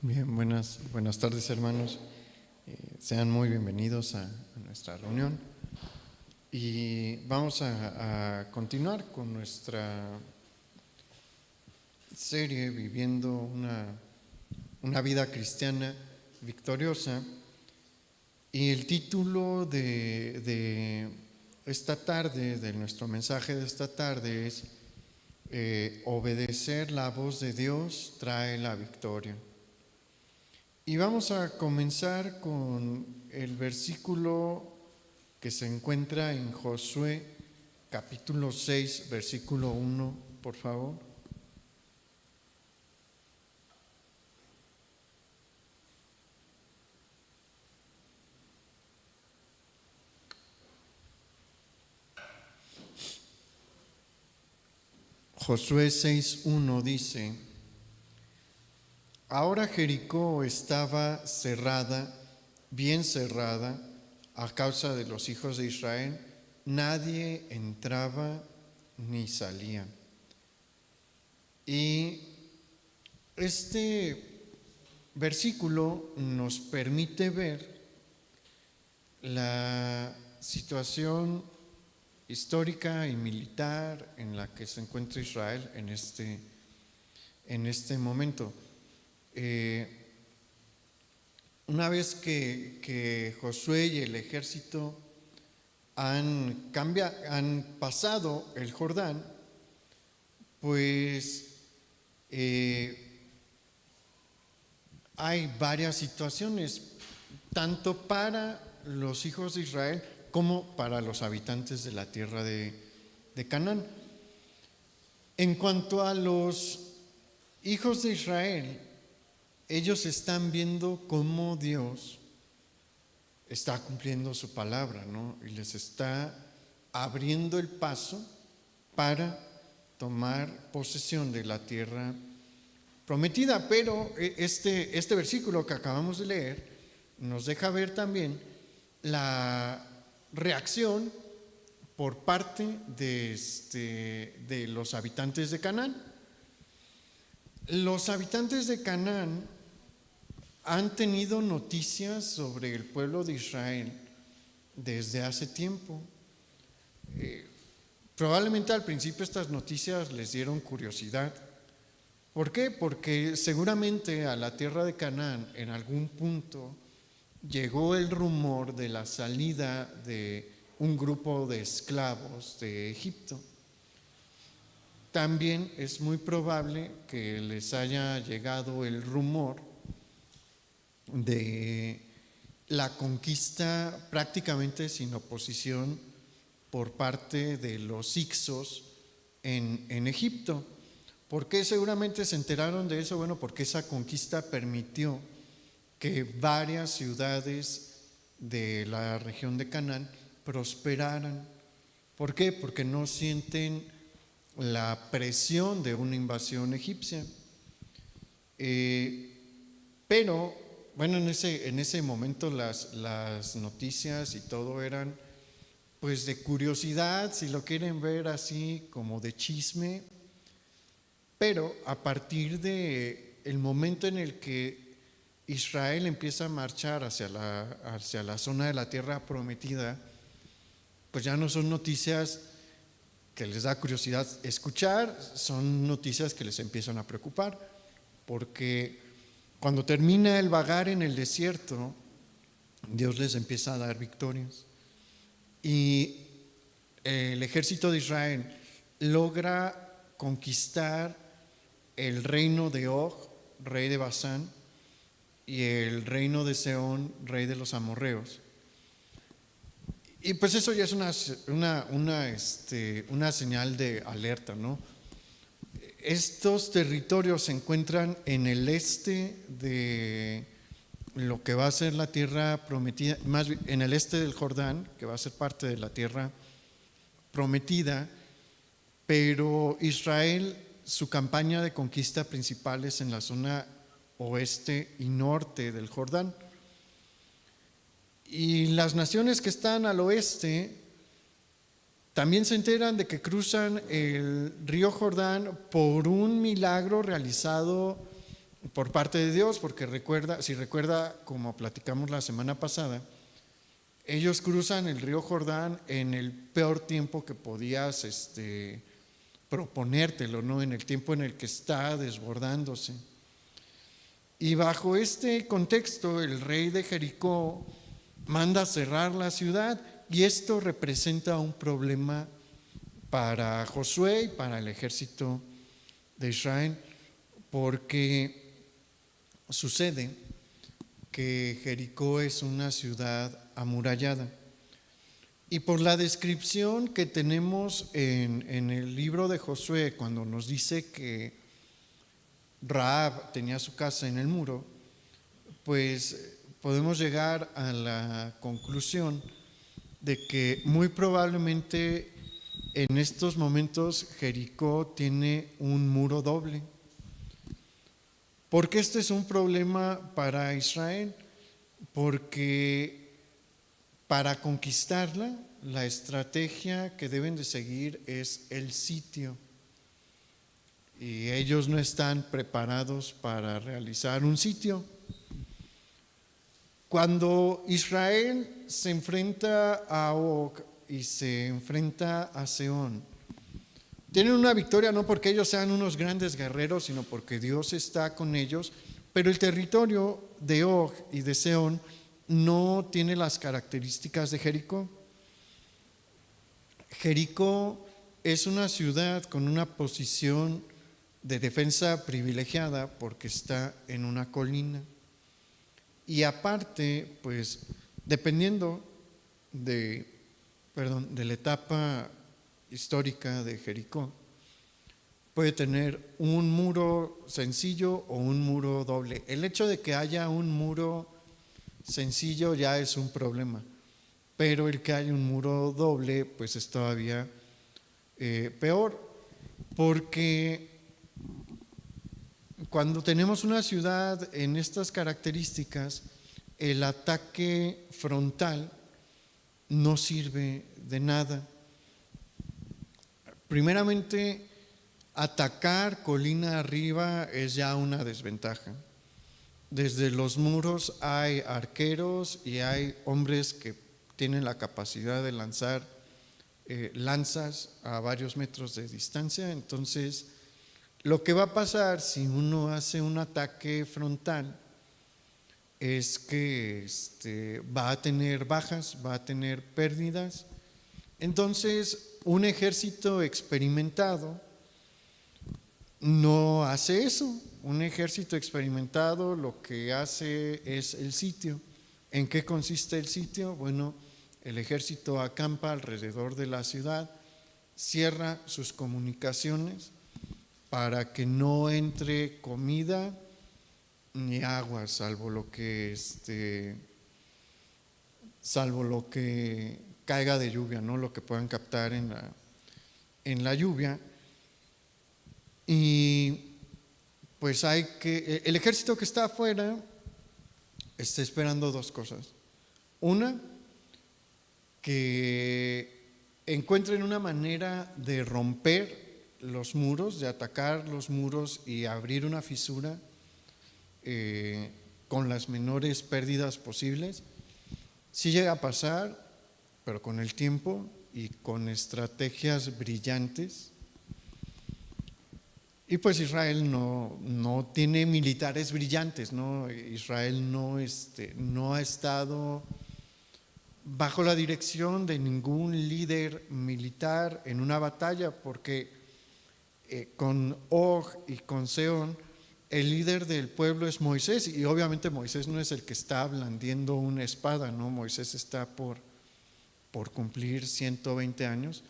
Bien, buenas tardes, hermanos. Sean muy bienvenidos a nuestra reunión. Y vamos a continuar con nuestra serie Viviendo una vida cristiana victoriosa. Y el título de esta tarde, de nuestro mensaje de esta tarde es Obedecer la voz de Dios trae la victoria. Y vamos a comenzar con el versículo que se encuentra en Josué, capítulo 6, versículo 1, por favor. Josué 6:1 dice: Ahora Jericó estaba cerrada, bien cerrada, a causa de los hijos de Israel. Nadie entraba ni salía. Y este versículo nos permite ver la situación histórica y militar en la que se encuentra Israel en este momento. Una vez que Josué y el ejército han pasado el Jordán, pues hay varias situaciones, tanto para los hijos de Israel como para los habitantes de la tierra de Canaán. En cuanto a los hijos de Israel, ellos están viendo cómo Dios está cumpliendo su palabra, ¿no? Y les está abriendo el paso para tomar posesión de la tierra prometida. Pero este versículo que acabamos de leer nos deja ver también la reacción por parte de los habitantes de Canaán. Los habitantes de Canaán han tenido noticias sobre el pueblo de Israel desde hace tiempo. Probablemente al principio estas noticias les dieron curiosidad. ¿Por qué? Porque seguramente a la tierra de Canaán en algún punto llegó el rumor de la salida de un grupo de esclavos de Egipto. También es muy probable que les haya llegado el rumor de la conquista prácticamente sin oposición por parte de los hicsos en Egipto. ¿Por qué seguramente se enteraron de eso? Bueno, porque esa conquista permitió que varias ciudades de la región de Canaán prosperaran. ¿Por qué? Porque no sienten la presión de una invasión egipcia. Pero bueno, en ese momento las noticias y todo eran pues de curiosidad, si lo quieren ver así, como de chisme. Pero a partir de el momento en el que Israel empieza a marchar hacia la zona de la tierra prometida, pues ya no son noticias que les da curiosidad escuchar, son noticias que les empiezan a preocupar, porque cuando termina el vagar en el desierto, Dios les empieza a dar victorias. Y el ejército de Israel logra conquistar el reino de Og, rey de Basán, y el reino de Sehón, rey de los amorreos. Y pues eso ya es una señal de alerta, ¿no? Estos territorios se encuentran en el este de lo que va a ser la tierra prometida, más bien en el este del Jordán, que va a ser parte de la tierra prometida, pero Israel, su campaña de conquista principal es en la zona oeste y norte del Jordán. Y las naciones que están al oeste también se enteran de que cruzan el río Jordán por un milagro realizado por parte de Dios, porque si recuerda, como platicamos la semana pasada, ellos cruzan el río Jordán en el peor tiempo que podías proponértelo, ¿no? En el tiempo en el que está desbordándose. Y bajo este contexto, el rey de Jericó manda cerrar la ciudad, y esto representa un problema para Josué y para el ejército de Israel, porque sucede que Jericó es una ciudad amurallada. Y por la descripción que tenemos en el libro de Josué, cuando nos dice que Rahab tenía su casa en el muro, pues podemos llegar a la conclusión de que muy probablemente en estos momentos Jericó tiene un muro doble. ¿Por qué este es un problema para Israel? Porque para conquistarla, la estrategia que deben de seguir es el sitio. Y ellos no están preparados para realizar un sitio. Cuando Israel se enfrenta a Og y se enfrenta a Sehón, tienen una victoria no porque ellos sean unos grandes guerreros, sino porque Dios está con ellos, pero el territorio de Og y de Sehón no tiene las características de Jericó. Jericó es una ciudad con una posición de defensa privilegiada porque está en una colina. Y aparte, pues, dependiendo de la etapa histórica de Jericó, puede tener un muro sencillo o un muro doble. El hecho de que haya un muro sencillo ya es un problema, pero el que haya un muro doble, pues es todavía peor, porque cuando tenemos una ciudad en estas características, el ataque frontal no sirve de nada. Primeramente, atacar colina arriba es ya una desventaja. Desde los muros hay arqueros y hay hombres que tienen la capacidad de lanzar lanzas a varios metros de distancia. Entonces, lo que va a pasar si uno hace un ataque frontal es que va a tener bajas, va a tener pérdidas. Entonces, un ejército experimentado no hace eso. Un ejército experimentado lo que hace es el sitio. ¿En qué consiste el sitio? Bueno, el ejército acampa alrededor de la ciudad, cierra sus comunicaciones para que no entre comida ni agua, salvo lo que caiga de lluvia, ¿no? Lo que puedan captar en la lluvia. Y pues el ejército que está afuera está esperando dos cosas. Una, que encuentren una manera de romper los muros, de atacar los muros y abrir una fisura con las menores pérdidas posibles. Sí llega a pasar, pero con el tiempo y con estrategias brillantes. Y pues Israel no tiene militares brillantes, ¿no? Israel no ha estado bajo la dirección de ningún líder militar en una batalla, porque con Og y con Sehón, el líder del pueblo es Moisés, y obviamente Moisés no es el que está blandiendo una espada, ¿no? Moisés está por cumplir 120 años.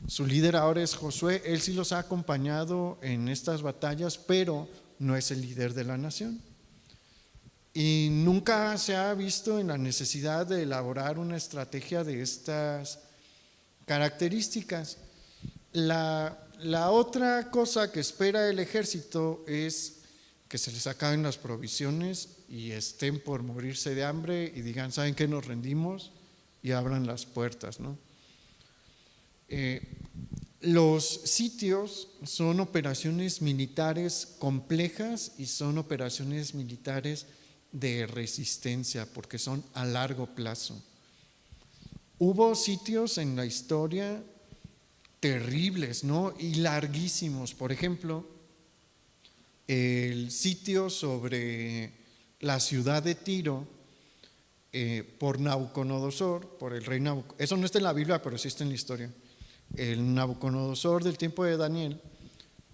Su líder ahora es Josué. Él sí los ha acompañado en estas batallas, pero no es el líder de la nación. Y nunca se ha visto en la necesidad de elaborar una estrategia de estas características. La otra cosa que espera el ejército es que se les acaben las provisiones y estén por morirse de hambre y digan, ¿saben qué? Nos rendimos y abran las puertas, ¿no? Los sitios son operaciones militares complejas y son operaciones militares de resistencia porque son a largo plazo. Hubo sitios en la historia terribles, ¿no? Y larguísimos. Por ejemplo, el sitio sobre la ciudad de Tiro por Nabucodonosor, por el rey Nabucodonosor. Eso no está en la Biblia, pero sí está en la historia. El Nabucodonosor del tiempo de Daniel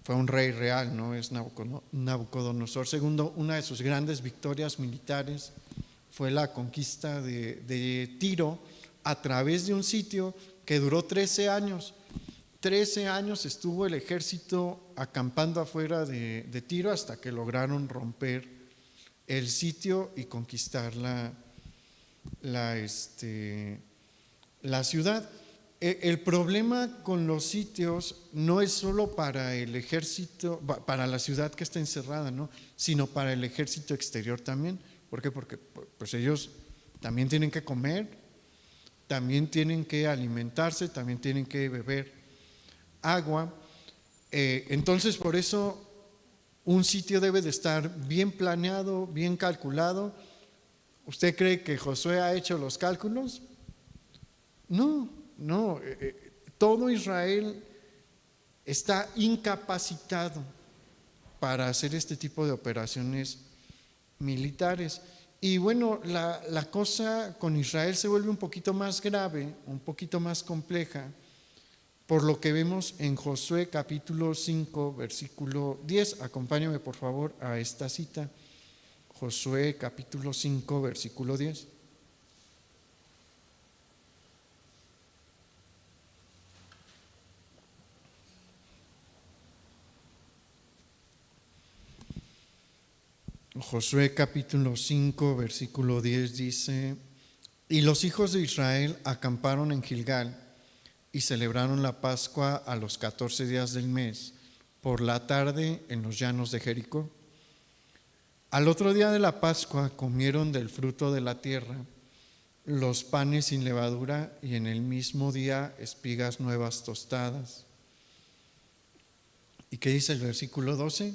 fue un rey real, ¿no? Es Nabucodonosor II. Una de sus grandes victorias militares fue la conquista de Tiro a través de un sitio que duró 13 años. 13 años estuvo el ejército acampando afuera de Tiro hasta que lograron romper el sitio y conquistar la ciudad. El problema con los sitios no es solo para el ejército, para la ciudad que está encerrada, ¿no? Sino para el ejército exterior también. ¿Por qué? Porque pues ellos también tienen que comer, también tienen que alimentarse, también tienen que beber agua. Entonces, por eso un sitio debe de estar bien planeado, bien calculado. ¿Usted cree que Josué ha hecho los cálculos? No. Todo Israel está incapacitado para hacer este tipo de operaciones militares. Y bueno, la cosa con Israel se vuelve un poquito más grave, un poquito más compleja, por lo que vemos en Josué capítulo 5, versículo 10. Acompáñame por favor a esta cita. Josué capítulo 5, versículo 10. Josué capítulo 5, versículo 10 dice: y los hijos de Israel acamparon en Gilgal y celebraron la Pascua a los 14 días del mes, por la tarde en los llanos de Jericó. Al otro día de la Pascua comieron del fruto de la tierra, los panes sin levadura, y en el mismo día espigas nuevas tostadas. ¿Y qué dice el versículo 12?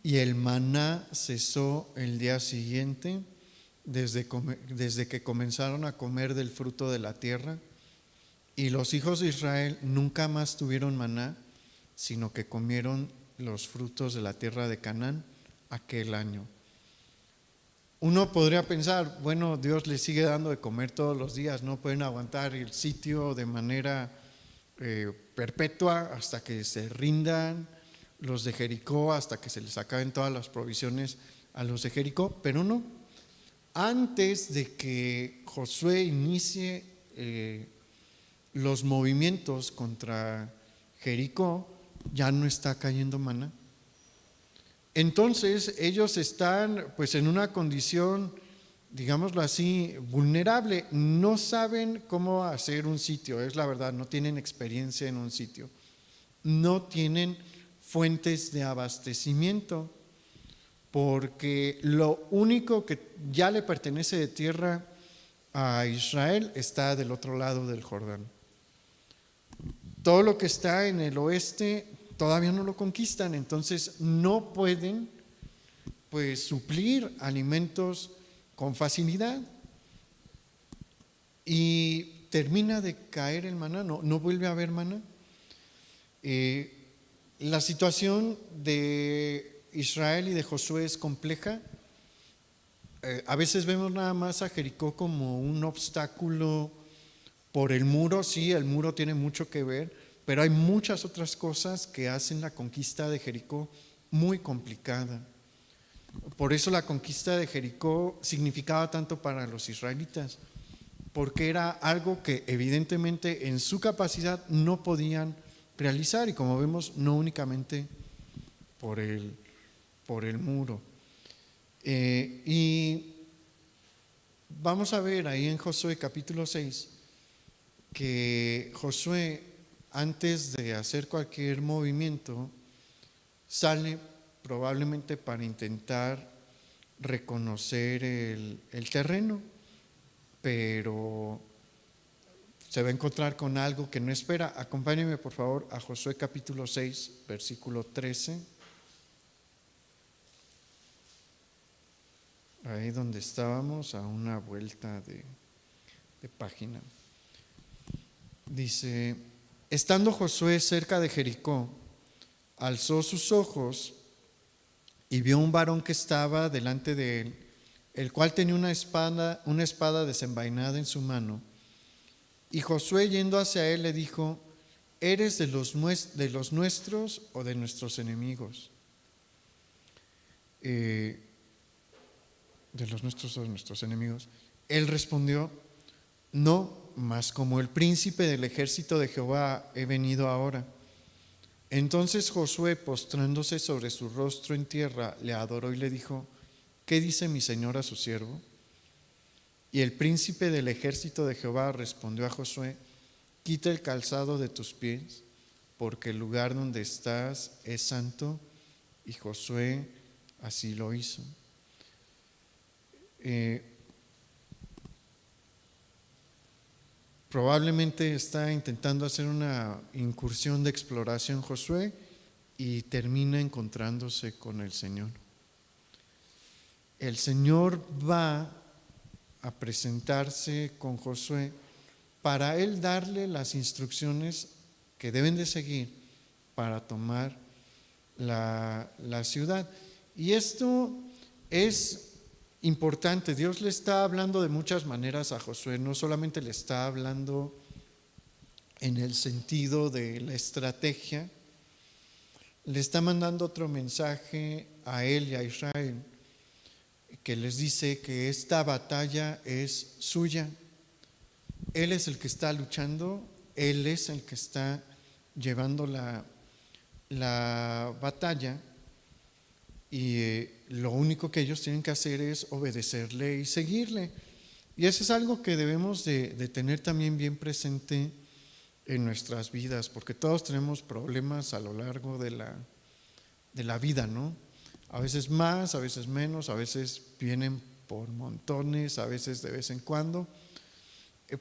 Y el maná cesó el día siguiente, desde que comenzaron a comer del fruto de la tierra. Y los hijos de Israel nunca más tuvieron maná, sino que comieron los frutos de la tierra de Canaán aquel año. Uno podría pensar, bueno, Dios les sigue dando de comer todos los días, no pueden aguantar el sitio de manera perpetua hasta que se rindan los de Jericó, hasta que se les acaben todas las provisiones a los de Jericó, pero no. Antes de que Josué inicie los movimientos contra Jericó, ya no está cayendo maná. Entonces ellos están pues en una condición, digámoslo así, vulnerable. No saben cómo hacer un sitio, es la verdad, no tienen experiencia en un sitio. No tienen fuentes de abastecimiento, porque lo único que ya le pertenece de tierra a Israel está del otro lado del Jordán. Todo lo que está en el oeste todavía no lo conquistan, entonces no pueden pues suplir alimentos con facilidad. Y termina de caer el maná, no vuelve a haber maná. La situación de Israel y de Josué es compleja. A veces vemos nada más a Jericó como un obstáculo por el muro. Sí, el muro tiene mucho que ver, pero hay muchas otras cosas que hacen la conquista de Jericó muy complicada. Por eso la conquista de Jericó significaba tanto para los israelitas, porque era algo que evidentemente en su capacidad no podían realizar, y como vemos, no únicamente por el muro. Y vamos a ver ahí en Josué capítulo 6 que Josué, antes de hacer cualquier movimiento, sale probablemente para intentar reconocer el terreno, pero se va a encontrar con algo que no espera. Acompáñenme por favor a Josué capítulo 6, versículo 13. Ahí donde estábamos, a una vuelta de página. Dice: estando Josué cerca de Jericó, alzó sus ojos y vio un varón que estaba delante de él, el cual tenía una espada desenvainada en su mano. Y Josué, yendo hacia él, le dijo: ¿eres de los nuestros o de nuestros enemigos? De los nuestros o de nuestros enemigos. Él respondió: no, mas como el príncipe del ejército de Jehová he venido ahora. Entonces Josué, postrándose sobre su rostro en tierra, le adoró y le dijo: ¿qué dice mi señor a su siervo? Y el príncipe del ejército de Jehová respondió a Josué: quita el calzado de tus pies, porque el lugar donde estás es santo. Y Josué así lo hizo. Probablemente está intentando hacer una incursión de exploración Josué y termina encontrándose con el Señor. El Señor va a presentarse con Josué para él darle las instrucciones que deben de seguir para tomar la ciudad. Y esto es importante. Dios le está hablando de muchas maneras a Josué. No solamente le está hablando en el sentido de la estrategia, le está mandando otro mensaje a él y a Israel, que les dice que esta batalla es suya. Él es el que está luchando, él es el que está llevando la batalla, y lo único que ellos tienen que hacer es obedecerle y seguirle. Y eso es algo que debemos de tener también bien presente en nuestras vidas, porque todos tenemos problemas a lo largo de la vida, ¿no? A veces más, a veces menos, a veces vienen por montones, a veces de vez en cuando,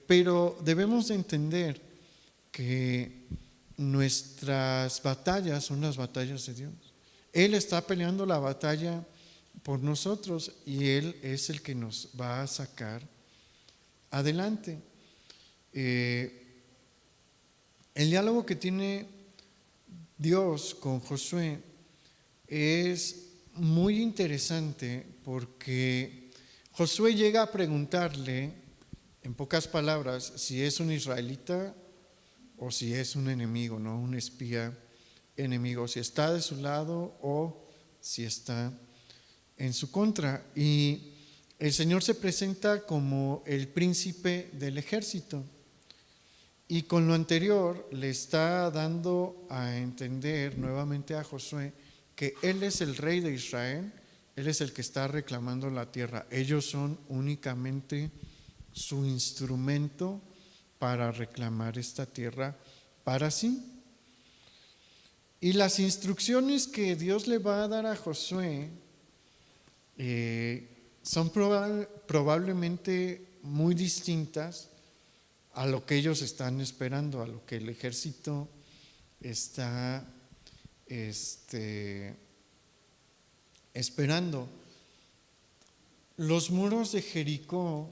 pero debemos de entender que nuestras batallas son las batallas de Dios. Él está peleando la batalla por nosotros y Él es el que nos va a sacar adelante. El diálogo que tiene Dios con Josué es muy interesante, porque Josué llega a preguntarle, en pocas palabras, si es un israelita o si es un enemigo, ¿no? Un espía enemigo, si está de su lado o si está en su contra. Y el Señor se presenta como el príncipe del ejército, y con lo anterior le está dando a entender nuevamente a Josué que Él es el rey de Israel, Él es el que está reclamando la tierra. Ellos son únicamente su instrumento para reclamar esta tierra para sí. Y las instrucciones que Dios le va a dar a Josué son probablemente muy distintas a lo que ellos están esperando, a lo que el ejército está esperando. Los muros de Jericó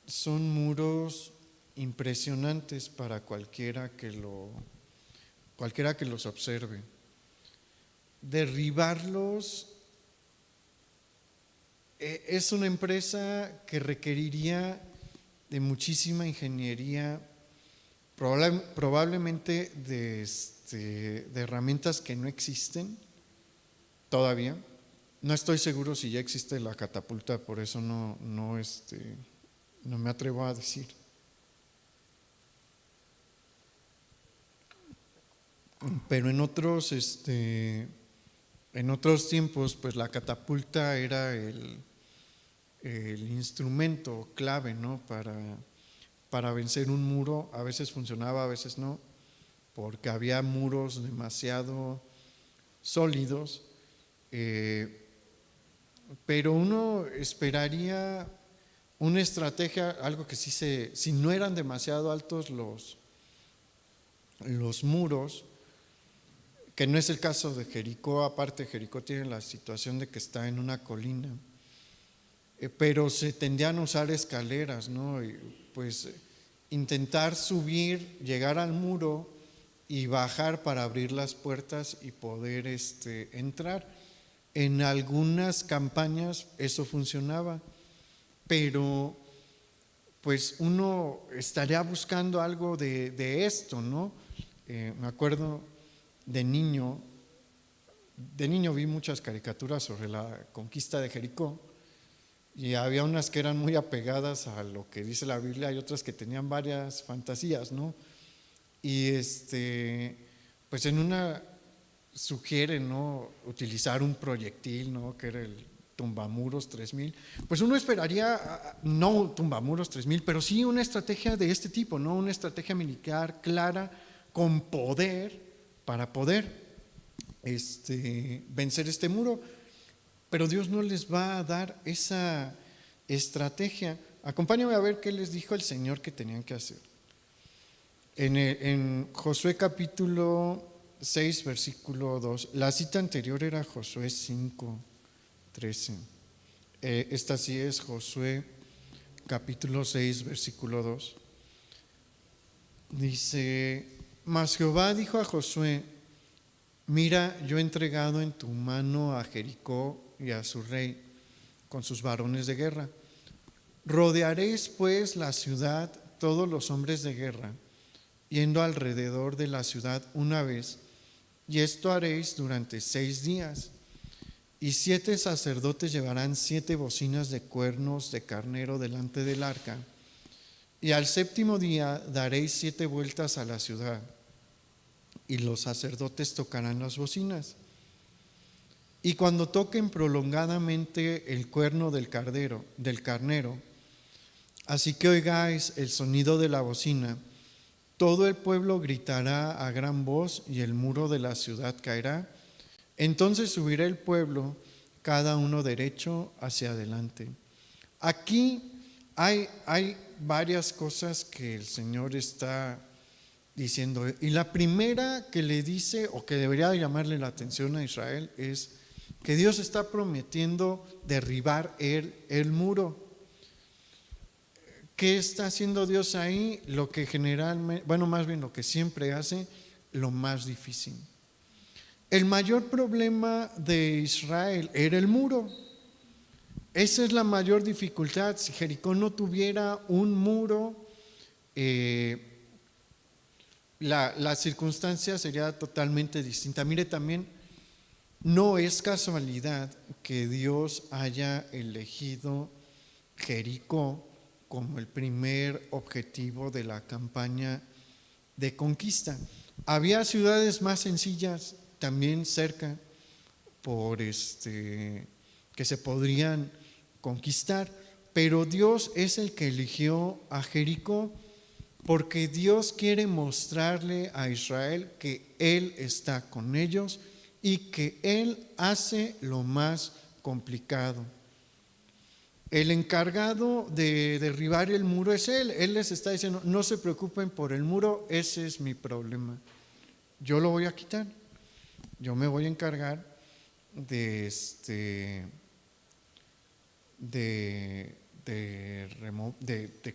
son muros impresionantes para cualquiera que los observe. Derribarlos es una empresa que requeriría de muchísima ingeniería, probablemente de herramientas que no existen todavía. No estoy seguro si ya existe la catapulta, por eso no me atrevo a decir. Pero en otros tiempos, pues la catapulta era el instrumento clave, ¿no? Para vencer un muro. A veces funcionaba, a veces no, porque había muros demasiado sólidos. Pero uno esperaría una estrategia, algo que si no eran demasiado altos los muros, que no es el caso de Jericó. Aparte, Jericó tiene la situación de que está en una colina, pero se tendían a usar escaleras, ¿no? Y pues intentar subir, llegar al muro y bajar para abrir las puertas y poder entrar. En algunas campañas eso funcionaba, pero pues uno estaría buscando algo de esto, ¿no? Me acuerdo de niño vi muchas caricaturas sobre la conquista de Jericó, y había unas que eran muy apegadas a lo que dice la Biblia y otras que tenían varias fantasías, ¿no? Y pues en una sugiere, ¿no?, utilizar un proyectil, ¿no?, que era el tumbamuros 3000. Pues uno esperaría, no tumbamuros 3000, pero sí una estrategia de este tipo, ¿no?, una estrategia militar clara, con poder, para poder vencer este muro. Pero Dios no les va a dar esa estrategia. Acompáñame a ver qué les dijo el Señor que tenían que hacer. En Josué capítulo 6, versículo 2, la cita anterior era Josué 5, 13. Esta sí es Josué capítulo 6, versículo 2. Dice: mas Jehová dijo a Josué: mira, yo he entregado en tu mano a Jericó y a su rey con sus varones de guerra. Rodearéis pues la ciudad todos los hombres de guerra, yendo alrededor de la ciudad una vez, y esto haréis durante 6 días. Y 7 sacerdotes llevarán 7 bocinas de cuernos de carnero delante del arca, y al 7º día daréis 7 vueltas a la ciudad, y los sacerdotes tocarán las bocinas. Y cuando toquen prolongadamente el cuerno del carnero, así que oigáis el sonido de la bocina, todo el pueblo gritará a gran voz y el muro de la ciudad caerá. Entonces subirá el pueblo, cada uno derecho hacia adelante. Aquí hay varias cosas que el Señor está diciendo. Y la primera que le dice, o que debería llamarle la atención a Israel, es que Dios está prometiendo derribar el muro. ¿Qué está haciendo Dios ahí? Lo que generalmente, más bien lo que siempre hace, lo más difícil. El mayor problema de Israel era el muro. Esa es la mayor dificultad. Si Jericó no tuviera un muro, la circunstancia sería totalmente distinta. Mire, también no es casualidad que Dios haya elegido Jericó como el primer objetivo de la campaña de conquista. Había ciudades más sencillas también cerca que se podrían conquistar, pero Dios es el que eligió a Jericó, porque Dios quiere mostrarle a Israel que Él está con ellos y que Él hace lo más complicado. El encargado de derribar el muro es Él. Él les está diciendo: no se preocupen por el muro, ese es mi problema. Yo lo voy a quitar. Yo me voy a encargar de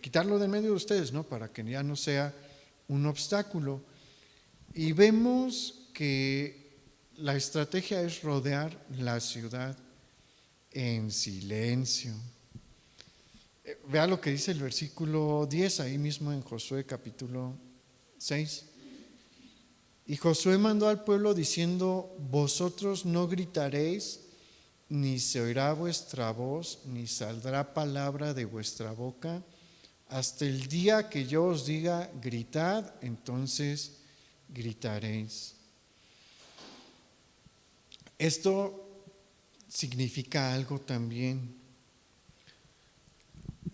quitarlo de medio de ustedes, ¿no?, para que ya no sea un obstáculo. Y vemos que la estrategia es rodear la ciudad en silencio. Vea lo que dice el versículo 10, ahí mismo en Josué capítulo 6. Y Josué mandó al pueblo diciendo: vosotros no gritaréis, ni se oirá vuestra voz, ni saldrá palabra de vuestra boca, hasta el día que yo os diga: gritad, entonces gritaréis. Esto significa algo también.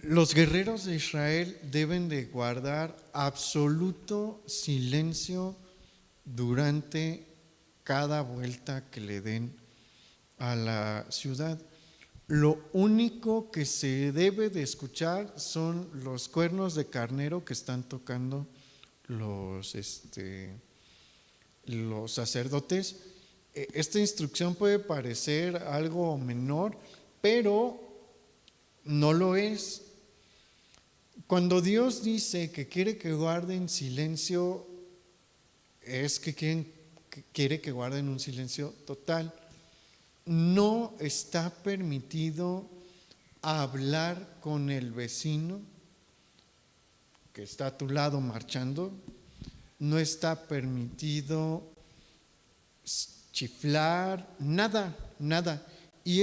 Los guerreros de Israel deben de guardar absoluto silencio durante cada vuelta que le den a la ciudad. lo único que se debe de escuchar son los cuernos de carnero que están tocando los sacerdotes. Esta instrucción puede parecer algo menor, pero no lo es. Cuando Dios dice que quiere que guarden silencio, es que quiere que guarden un silencio total. No está permitido hablar con el vecino que está a tu lado marchando. No está permitido chiflar, nada. Y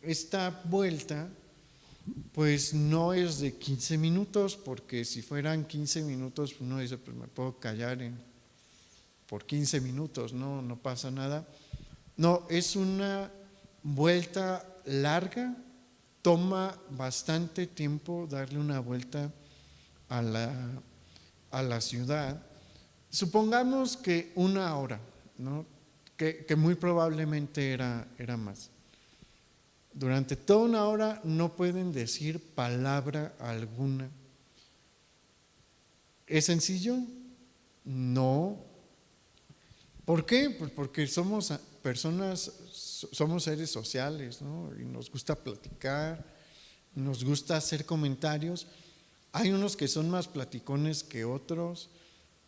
esta vuelta, pues no es de 15 minutos, porque si fueran 15 minutos, uno dice, pues me puedo callar por 15 minutos, no pasa nada. No, es una vuelta larga, toma bastante tiempo darle una vuelta a la ciudad. Supongamos que 1 hora, ¿no? Que muy probablemente era más. Durante toda 1 hora no pueden decir palabra alguna. ¿Es sencillo? No. ¿Por qué? Pues porque somos personas, somos seres sociales, ¿no? Y nos gusta platicar, nos gusta hacer comentarios. Hay unos que son más platicones que otros,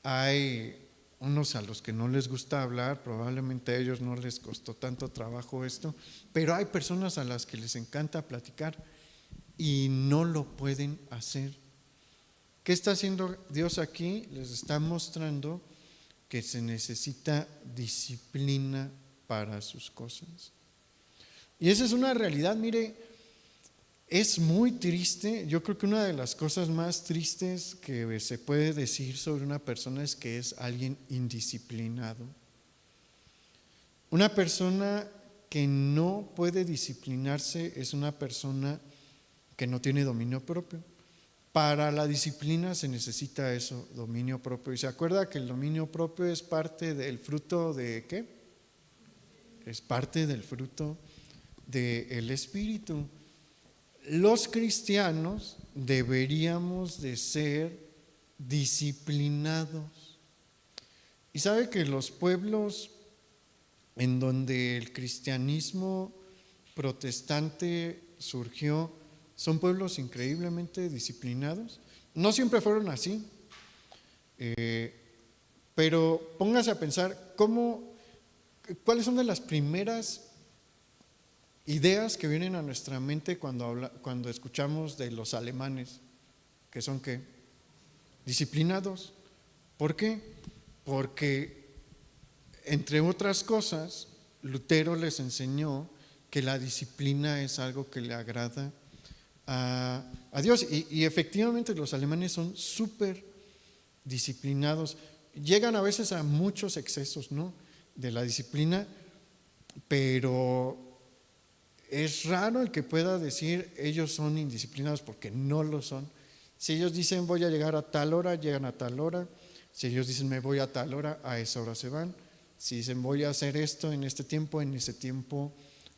hay unos a los que no les gusta hablar, probablemente a ellos no les costó tanto trabajo esto, pero hay personas a las que les encanta platicar y no lo pueden hacer. ¿Qué está haciendo Dios aquí? Les está mostrando que se necesita disciplina para sus cosas. Y esa es una realidad, mire, es muy triste. Yo creo que una de las cosas más tristes que se puede decir sobre una persona es que es alguien indisciplinado. Una persona que no puede disciplinarse es una persona que no tiene dominio propio. Para la disciplina se necesita eso, dominio propio. ¿Y se acuerda que el dominio propio es parte del fruto de qué? Es parte del fruto del Espíritu. Los cristianos deberíamos de ser disciplinados. Y sabe que los pueblos en donde el cristianismo protestante surgió son pueblos increíblemente disciplinados. No siempre fueron así, pero póngase a pensar cuáles son de las primeras ideas que vienen a nuestra mente cuando escuchamos de los alemanes, que son ¿qué? Disciplinados. ¿Por qué? Porque, entre otras cosas, Lutero les enseñó que la disciplina es algo que le agrada a Dios. Y efectivamente los alemanes son súper disciplinados. Llegan a veces a muchos excesos, ¿no?, de la disciplina, pero es raro el que pueda decir ellos son indisciplinados, porque no lo son. Si ellos dicen voy a llegar a tal hora, llegan a tal hora. Si ellos dicen me voy a tal hora, a esa hora se van. Si dicen voy a hacer esto en este tiempo, en ese tiempo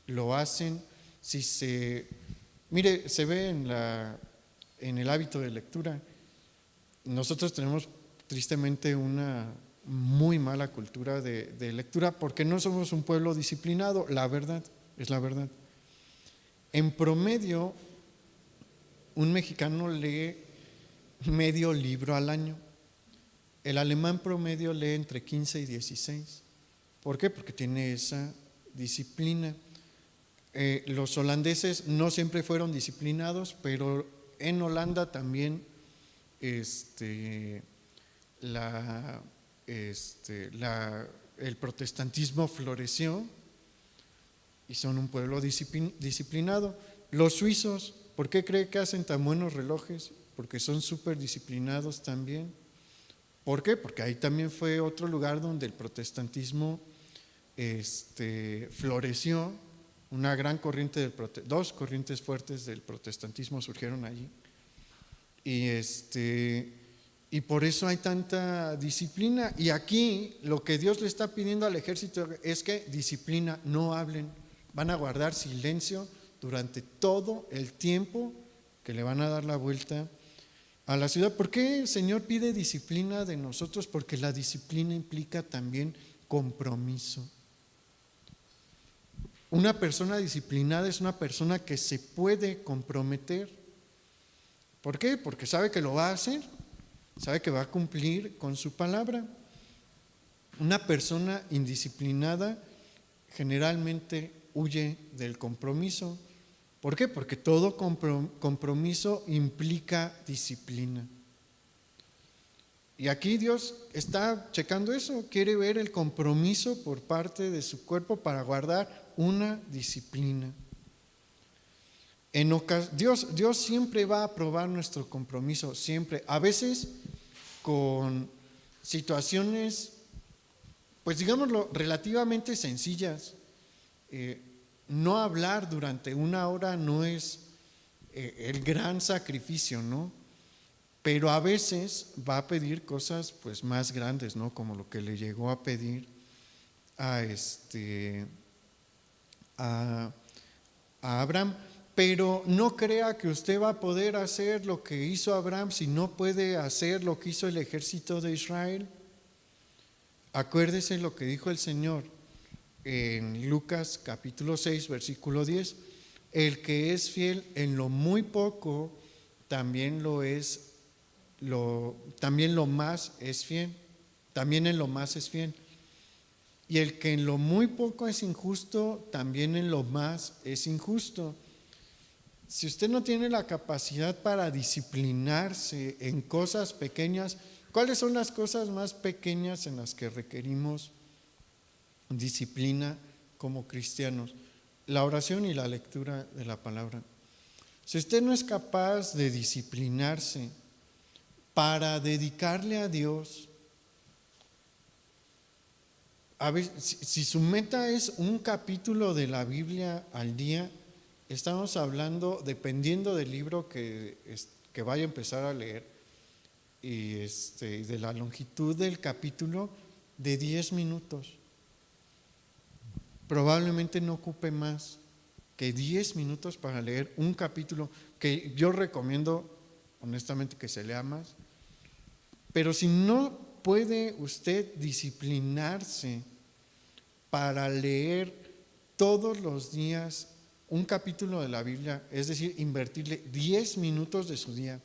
lo hacen. Mire, se ve en el hábito de lectura. Nosotros tenemos tristemente una muy mala cultura de lectura, porque no somos un pueblo disciplinado, la verdad, es la verdad. En promedio, un mexicano lee medio libro al año. El alemán promedio lee entre 15 y 16. ¿Por qué? Porque tiene esa disciplina. Los holandeses no siempre fueron disciplinados, pero en Holanda también el protestantismo floreció y son un pueblo disciplinado. Los suizos, ¿por qué cree que hacen tan buenos relojes? Porque son súper disciplinados también. ¿Por qué? Porque ahí también fue otro lugar donde el protestantismo floreció. Una gran corriente dos corrientes fuertes del protestantismo surgieron allí. Y por eso hay tanta disciplina. Y aquí lo que Dios le está pidiendo al ejército es que disciplina, no hablen, Van a guardar silencio durante todo el tiempo que le van a dar la vuelta a la ciudad. ¿Por qué el Señor pide disciplina de nosotros? Porque la disciplina implica también compromiso. Una persona disciplinada es una persona que se puede comprometer. ¿Por qué? Porque sabe que lo va a hacer, sabe que va a cumplir con su palabra. Una persona indisciplinada generalmente huye del compromiso. ¿Por qué? Porque todo compromiso implica disciplina. Y aquí Dios está checando eso, quiere ver el compromiso por parte de su cuerpo para guardar una disciplina. Dios siempre va a probar nuestro compromiso, siempre. A veces con situaciones, pues digámoslo, relativamente sencillas. No hablar durante una hora no es el gran sacrificio, ¿no? Pero a veces va a pedir cosas pues más grandes, ¿no? Como lo que le llegó a pedir a Abraham. Pero no crea que usted va a poder hacer lo que hizo Abraham si no puede hacer lo que hizo el ejército de Israel. Acuérdese lo que dijo el Señor en Lucas capítulo 6, versículo 10. El que es fiel en lo muy poco, también en lo más es fiel. Y el que en lo muy poco es injusto, también en lo más es injusto. Si usted no tiene la capacidad para disciplinarse en cosas pequeñas, ¿cuáles son las cosas más pequeñas en las que requerimos disciplina como cristianos? La oración y la lectura de la palabra. Si usted no es capaz de disciplinarse para dedicarle a Dios, a ver, si su meta es un capítulo de la Biblia al día, estamos hablando, dependiendo del libro que vaya a empezar a leer y de la longitud del capítulo, de 10 minutos. Probablemente no ocupe más que 10 minutos para leer un capítulo, que yo recomiendo honestamente que se lea más. Pero si no puede usted disciplinarse para leer todos los días un capítulo de la Biblia, es decir, invertirle 10 minutos de su día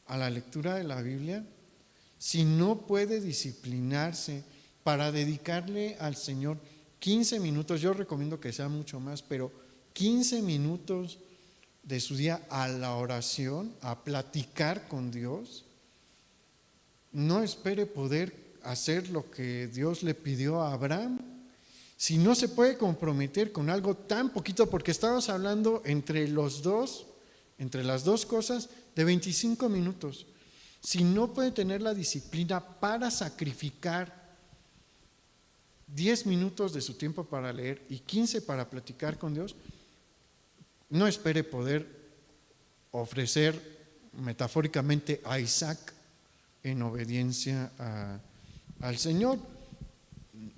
a la lectura de la Biblia, si no puede disciplinarse para dedicarle al Señor 15 minutos, yo recomiendo que sea mucho más, pero 15 minutos de su día a la oración, a platicar con Dios, no espere poder hacer lo que Dios le pidió a Abraham. Si no se puede comprometer con algo tan poquito, porque estamos hablando entre las dos cosas, de 25 minutos. Si no puede tener la disciplina para sacrificar 10 minutos de su tiempo para leer y 15 para platicar con Dios, no espere poder ofrecer metafóricamente a Isaac en obediencia al Señor.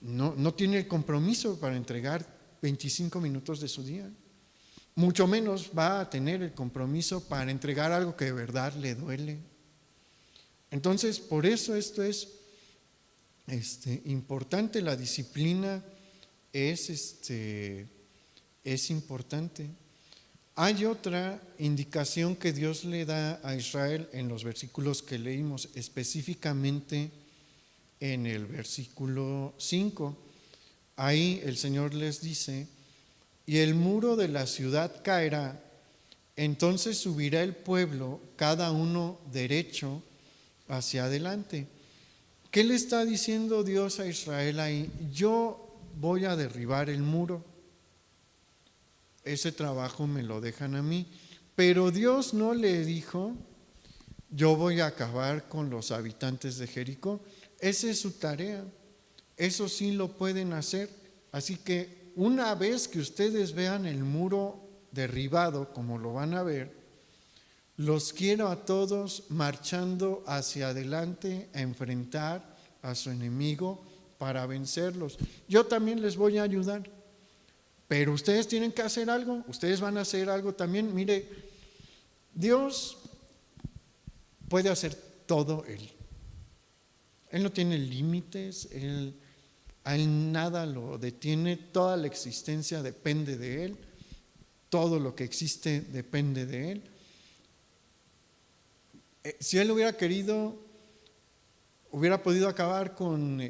No tiene el compromiso para entregar 25 minutos de su día. Mucho menos va a tener el compromiso para entregar algo que de verdad le duele. Entonces, por eso esto es importante. La disciplina es importante. Hay otra indicación que Dios le da a Israel en los versículos que leímos, específicamente en el versículo 5. Ahí el Señor les dice: y el muro de la ciudad caerá, entonces subirá el pueblo, cada uno derecho hacia adelante. ¿Qué le está diciendo Dios a Israel ahí? Yo voy a derribar el muro. Ese trabajo me lo dejan a mí. Pero Dios no le dijo: yo voy a acabar con los habitantes de Jericó. Esa es su tarea. Eso sí lo pueden hacer. Así que una vez que ustedes vean el muro derribado, como lo van a ver, los quiero a todos marchando hacia adelante a enfrentar a su enemigo para vencerlos. Yo también les voy a ayudar, pero ustedes tienen que hacer algo, ustedes van a hacer algo también. Mire, Dios puede hacer todo Él. Él no tiene límites, a Él nada lo detiene, toda la existencia depende de Él, todo lo que existe depende de Él. Si Él hubiera querido, hubiera podido acabar con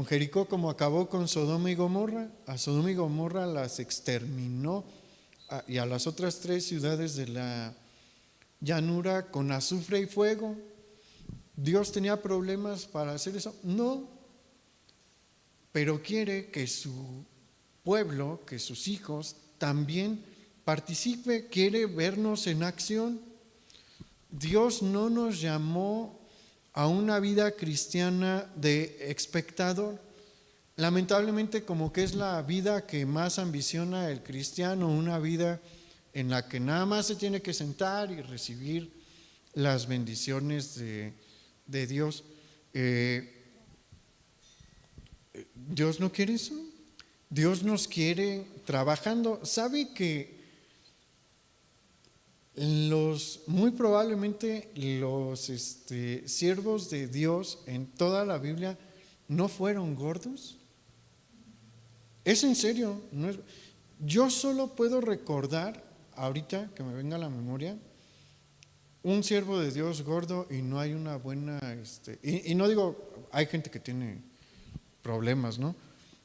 Jericó como acabó con Sodoma y Gomorra. A Sodoma y Gomorra las exterminó, y a las otras 3 ciudades de la llanura con azufre y fuego. ¿Dios tenía problemas para hacer eso? No, pero quiere que su pueblo, que sus hijos también participe, quiere vernos en acción. Dios no nos llamó a una vida cristiana de espectador. Lamentablemente, como que es la vida que más ambiciona el cristiano, una vida en la que nada más se tiene que sentar y recibir las bendiciones de Dios. Dios no quiere eso. Dios nos quiere trabajando. ¿Sabe que muy probablemente los siervos de Dios en toda la Biblia no fueron gordos? Es en serio. Yo solo puedo recordar, ahorita que me venga a la memoria, un siervo de Dios gordo, y no hay una buena, y no digo, hay gente que tiene problemas, ¿no?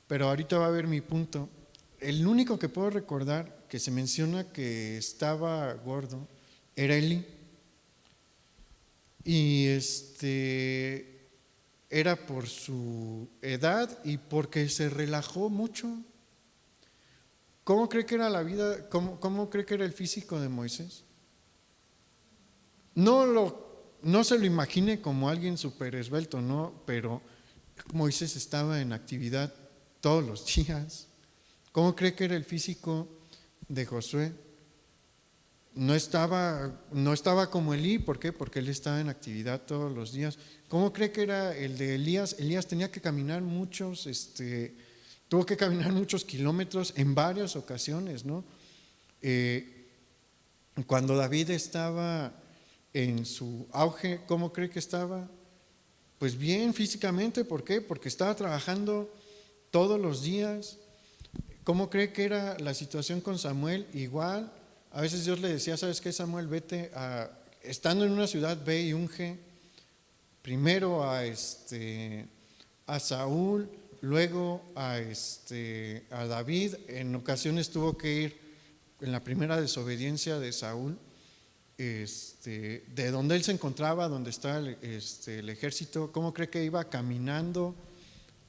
Pero ahorita va a ver mi punto. El único que puedo recordar que se menciona que estaba gordo era Elí. Y era por su edad y porque se relajó mucho. ¿Cómo cree que era la vida? ¿Cómo cree que era el físico de Moisés? No se lo imagine como alguien súper esbelto, no, pero Moisés estaba en actividad todos los días. ¿Cómo cree que era el físico de Josué? No estaba como Elí. ¿Por qué? Porque él estaba en actividad todos los días. ¿Cómo cree que era el de Elías? Elías tenía que caminar tuvo que caminar muchos kilómetros en varias ocasiones, ¿no? Cuando David estaba en su auge, ¿cómo cree que estaba? Pues bien físicamente. ¿Por qué? Porque estaba trabajando todos los días. ¿Cómo cree que era la situación con Samuel? Igual. A veces Dios le decía, ¿sabes qué, Samuel? Vete estando en una ciudad, ve y unge primero a Saúl, luego a David. En ocasiones tuvo que ir en la primera desobediencia de Saúl, de donde él se encontraba, donde estaba el ejército. ¿Cómo cree que iba caminando?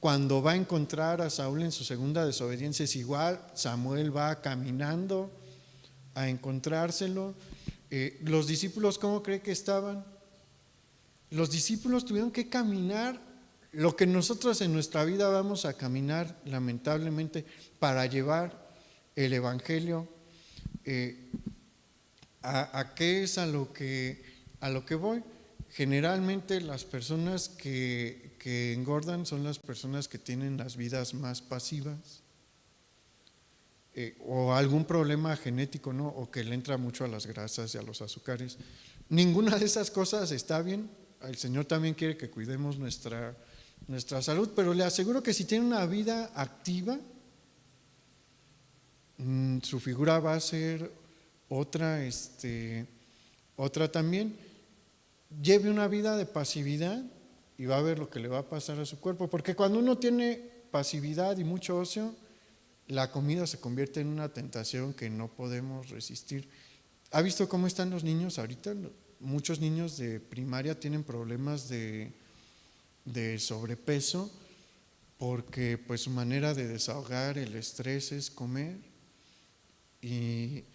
Cuando va a encontrar a Saúl en su segunda desobediencia es igual, Samuel va caminando a encontrárselo. Los discípulos, ¿cómo cree que estaban? Los discípulos tuvieron que caminar lo que nosotros en nuestra vida vamos a caminar, lamentablemente, para llevar el evangelio. ¿A qué es a lo que voy? Generalmente las personas que engordan son las personas que tienen las vidas más pasivas, o algún problema genético, ¿no? O que le entra mucho a las grasas y a los azúcares. Ninguna de esas cosas está bien. El Señor también quiere que cuidemos nuestra salud, pero le aseguro que si tiene una vida activa, su figura va a ser otra también. Lleve una vida de pasividad y va a ver lo que le va a pasar a su cuerpo, porque cuando uno tiene pasividad y mucho ocio, la comida se convierte en una tentación que no podemos resistir. ¿Ha visto cómo están los niños ahorita? Muchos niños de primaria tienen problemas de sobrepeso porque pues su manera de desahogar el estrés es comer. Y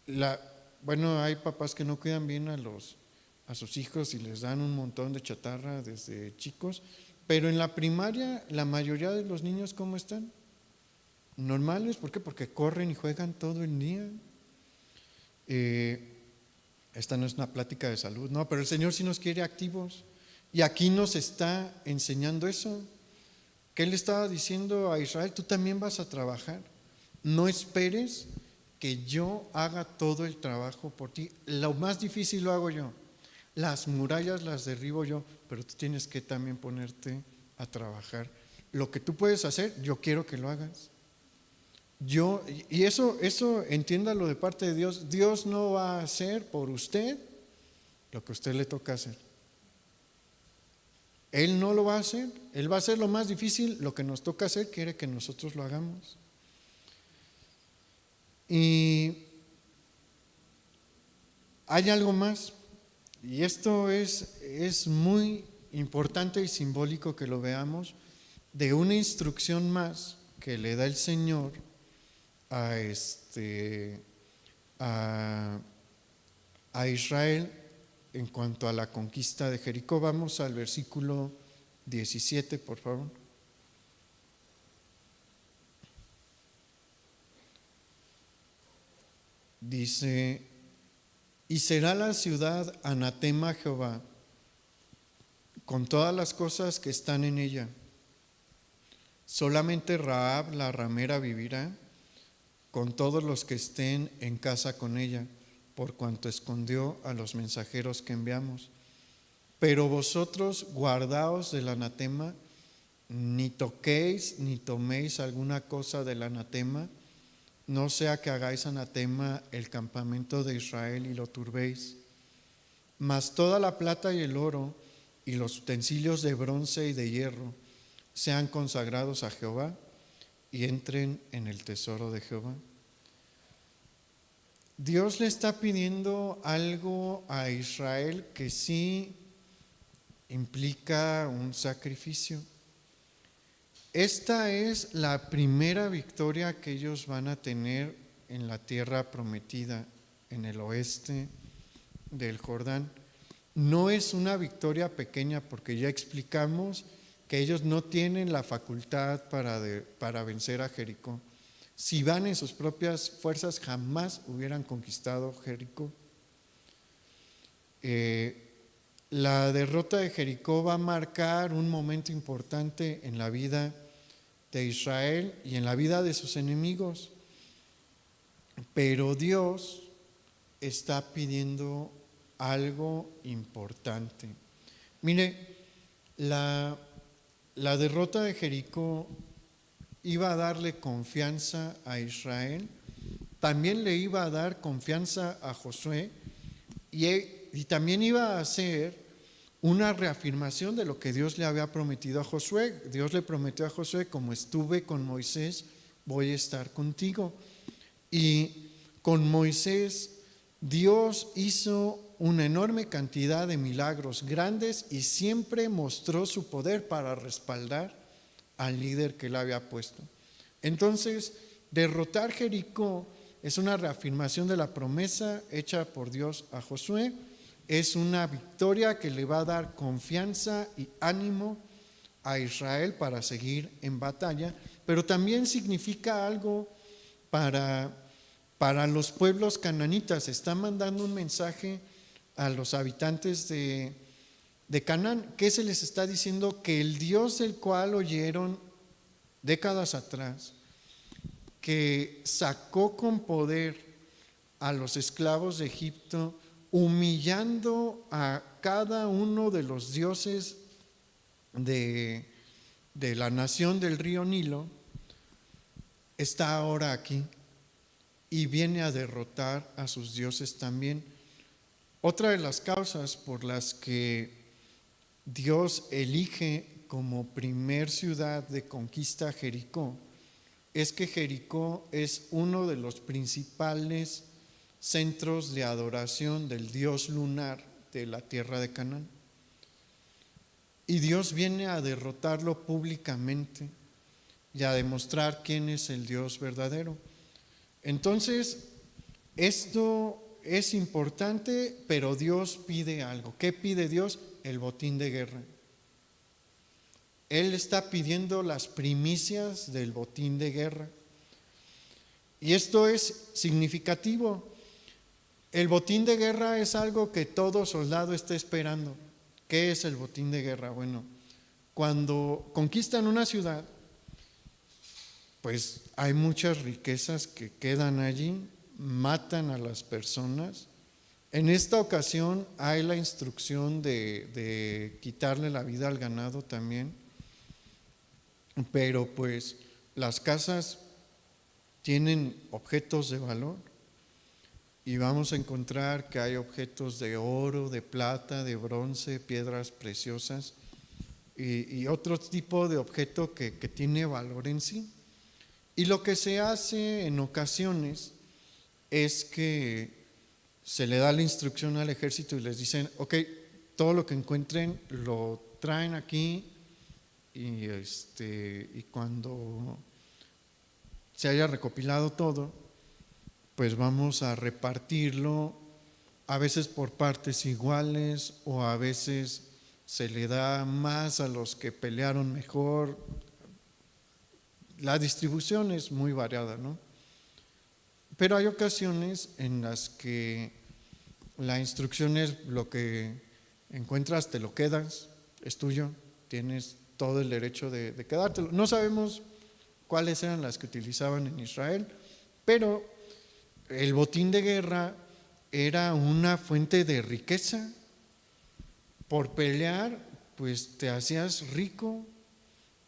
hay papás que no cuidan bien a sus hijos y les dan un montón de chatarra desde chicos, pero en la primaria la mayoría de los niños, ¿cómo están? Normales. ¿Por qué? Porque corren y juegan todo el día. Esta no es una plática de salud, no, pero el Señor sí nos quiere activos, y aquí nos está enseñando eso. ¿Qué le estaba diciendo a Israel? Tú también vas a trabajar. No esperes que yo haga todo el trabajo por ti. Lo más difícil lo hago yo. Las murallas las derribo yo, pero tú tienes que también ponerte a trabajar. Lo que tú puedes hacer, yo quiero que lo hagas. Y eso entiéndalo de parte de Dios. Dios no va a hacer por usted lo que a usted le toca hacer. Él no lo va a hacer. Él va a hacer lo más difícil, lo que nos toca hacer, quiere que nosotros lo hagamos. Y hay algo más, y esto es muy importante y simbólico que lo veamos, de una instrucción más que le da el Señor a Israel en cuanto a la conquista de Jericó. Vamos al versículo 17, por favor. Dice: y será la ciudad anatema a Jehová, con todas las cosas que están en ella. Solamente Rahab la ramera vivirá, con todos los que estén en casa con ella, por cuanto escondió a los mensajeros que enviamos. Pero vosotros guardaos del anatema, ni toquéis ni toméis alguna cosa del anatema, no sea que hagáis anatema el campamento de Israel y lo turbéis. Mas toda la plata y el oro y los utensilios de bronce y de hierro sean consagrados a Jehová y entren en el tesoro de Jehová. Dios le está pidiendo algo a Israel que sí implica un sacrificio. Esta es la primera victoria que ellos van a tener en la tierra prometida, en el oeste del Jordán. No es una victoria pequeña, porque ya explicamos que ellos no tienen la facultad para vencer a Jericó. Si van en sus propias fuerzas, jamás hubieran conquistado Jericó. La derrota de Jericó va a marcar un momento importante en la vida de Israel y en la vida de sus enemigos. Pero Dios está pidiendo algo importante. Mire, la derrota de Jericó iba a darle confianza a Israel, también le iba a dar confianza a Josué y también iba a hacer una reafirmación de lo que Dios le había prometido a Josué. Dios le prometió a Josué: como estuve con Moisés, voy a estar contigo. Y con Moisés, Dios hizo una enorme cantidad de milagros grandes y siempre mostró su poder para respaldar al líder que él había puesto. Entonces, derrotar Jericó es una reafirmación de la promesa hecha por Dios a Josué. Es una victoria que le va a dar confianza y ánimo a Israel para seguir en batalla, pero también significa algo para los pueblos cananitas. Está mandando un mensaje a los habitantes de Canaán. ¿Qué se les está diciendo? Que el Dios del cual oyeron décadas atrás, que sacó con poder a los esclavos de Egipto, humillando a cada uno de los dioses de la nación del río Nilo, está ahora aquí y viene a derrotar a sus dioses también. Otra de las causas por las que Dios elige como primer ciudad de conquista Jericó es que Jericó es uno de los principales centros de adoración del dios lunar de la tierra de Canaán. Y Dios viene a derrotarlo públicamente y a demostrar quién es el Dios verdadero. Entonces, esto es importante, pero Dios pide algo. ¿Qué pide Dios? El botín de guerra. Él está pidiendo las primicias del botín de guerra. Y esto es significativo. El botín de guerra es algo que todo soldado está esperando. ¿Qué es el botín de guerra? Bueno, cuando conquistan una ciudad, pues hay muchas riquezas que quedan allí, matan a las personas. En esta ocasión hay la instrucción de quitarle la vida al ganado también, pero pues las casas tienen objetos de valor y vamos a encontrar que hay objetos de oro, de plata, de bronce, piedras preciosas y otro tipo de objeto que tiene valor en sí. Y lo que se hace en ocasiones es que se le da la instrucción al ejército y les dicen, ok, todo lo que encuentren lo traen aquí y cuando se haya recopilado todo, pues vamos a repartirlo, a veces por partes iguales o a veces se le da más a los que pelearon mejor. La distribución es muy variada, ¿no? Pero hay ocasiones en las que la instrucción es lo que encuentras, te lo quedas, es tuyo, tienes todo el derecho de quedártelo. No sabemos cuáles eran las que utilizaban en Israel, pero el botín de guerra era una fuente de riqueza. Por pelear, pues te hacías rico,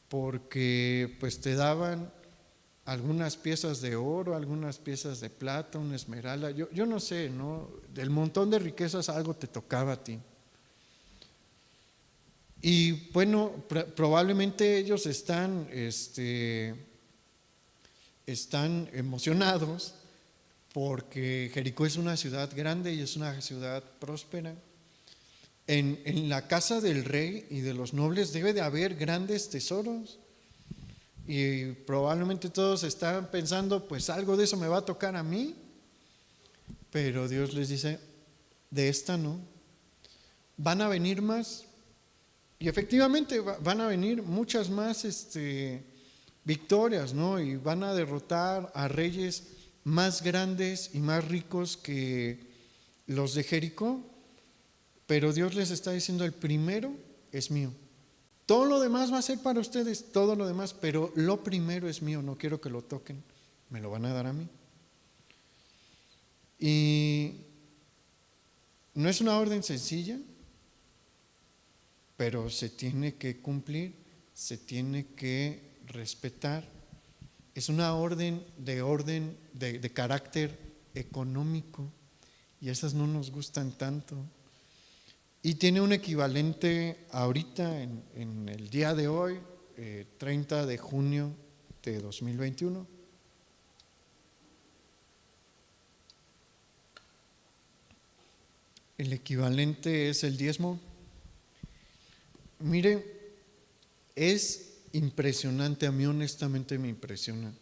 porque pues te daban algunas piezas de oro, algunas piezas de plata, una esmeralda, yo no sé, ¿no? Del montón de riquezas algo te tocaba a ti. Y bueno, probablemente ellos están emocionados porque Jericó es una ciudad grande y es una ciudad próspera. En la casa del rey y de los nobles debe de haber grandes tesoros. Y probablemente todos están pensando, pues algo de eso me va a tocar a mí. Pero Dios les dice, de esta no. Van a venir más. Y efectivamente van a venir muchas más victorias, ¿no? Y van a derrotar a reyes más grandes y más ricos que los de Jericó. Pero Dios les está diciendo, el primero es mío. Todo lo demás va a ser para ustedes, todo lo demás, pero lo primero es mío, no quiero que lo toquen, me lo van a dar a mí. Y no es una orden sencilla, pero se tiene que cumplir, se tiene que respetar. Es una orden de carácter económico y esas no nos gustan tanto. Y tiene un equivalente ahorita en el día de hoy, 30 de junio de 2021. El equivalente es el diezmo. Mire, es impresionante, a mí honestamente me impresiona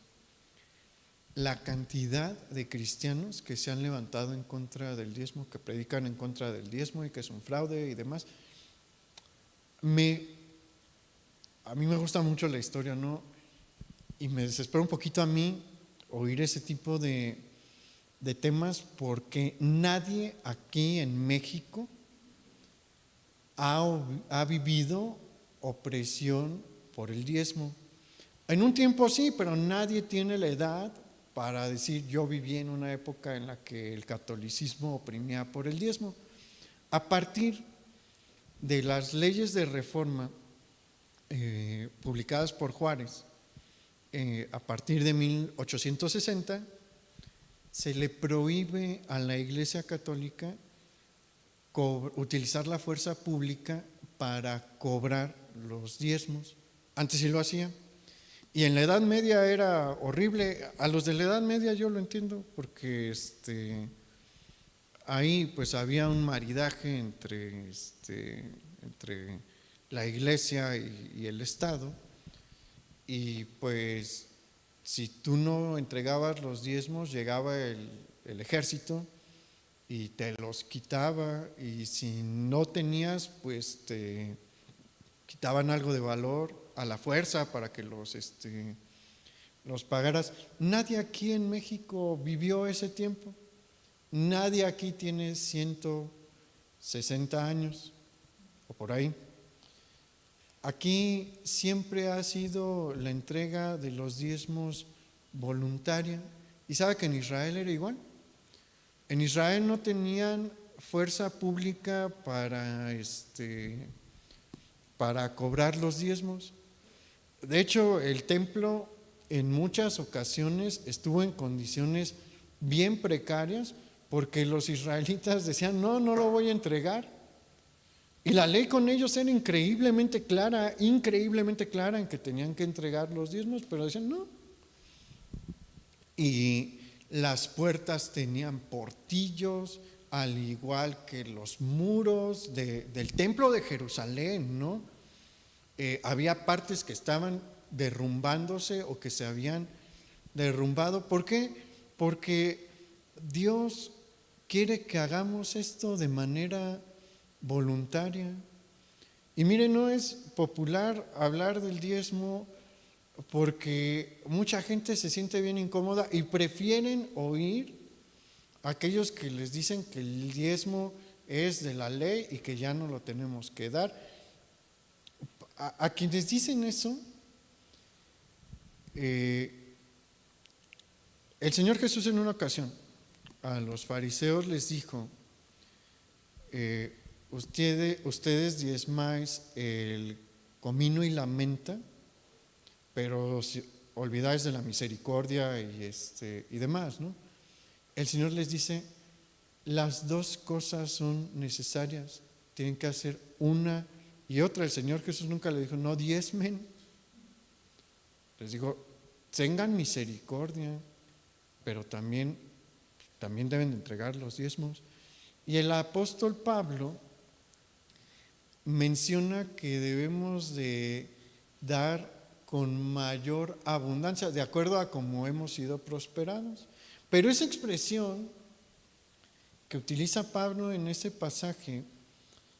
la cantidad de cristianos que se han levantado en contra del diezmo, que predican en contra del diezmo y que es un fraude y demás. A mí me gusta mucho la historia, ¿no? Y me desespera un poquito a mí oír ese tipo de temas porque nadie aquí en México ha vivido opresión por el diezmo. En un tiempo sí, pero nadie tiene la edad para decir yo viví en una época en la que el catolicismo oprimía por el diezmo. A partir de las leyes de reforma publicadas por Juárez, a partir de 1860, se le prohíbe a la Iglesia Católica utilizar la fuerza pública para cobrar los diezmos. Antes sí lo hacía. Y en la Edad Media era horrible. A los de la Edad Media yo lo entiendo porque ahí pues había un maridaje entre la iglesia y el Estado. Y pues si tú no entregabas los diezmos, llegaba el ejército y te los quitaba, y si no tenías, pues te quitaban algo de valor a la fuerza para que los pagaras. Nadie aquí en México vivió ese tiempo. Nadie aquí tiene 160 años o por ahí. Aquí siempre ha sido la entrega de los diezmos voluntaria. ¿Y sabe que en Israel era igual? En Israel no tenían fuerza pública para cobrar los diezmos. De hecho, el templo en muchas ocasiones estuvo en condiciones bien precarias porque los israelitas decían, no lo voy a entregar. Y la ley con ellos era increíblemente clara en que tenían que entregar los diezmos, pero decían no. Y las puertas tenían portillos, al igual que los muros del templo de Jerusalén, ¿no? Había partes que estaban derrumbándose o que se habían derrumbado. ¿Por qué? Porque Dios quiere que hagamos esto de manera voluntaria. Y mire, no es popular hablar del diezmo porque mucha gente se siente bien incómoda y prefieren oír a aquellos que les dicen que el diezmo es de la ley y que ya no lo tenemos que dar. A quienes dicen eso, el Señor Jesús en una ocasión a los fariseos les dijo, ustedes diezmáis el comino y la menta, pero si olvidáis de la misericordia y demás, ¿no? El Señor les dice, las dos cosas son necesarias, tienen que hacer una y otra. El Señor Jesús nunca le dijo, no diezmen. Les dijo, tengan misericordia, pero también deben de entregar los diezmos. Y el apóstol Pablo menciona que debemos de dar con mayor abundancia, de acuerdo a cómo hemos sido prosperados. Pero esa expresión que utiliza Pablo en ese pasaje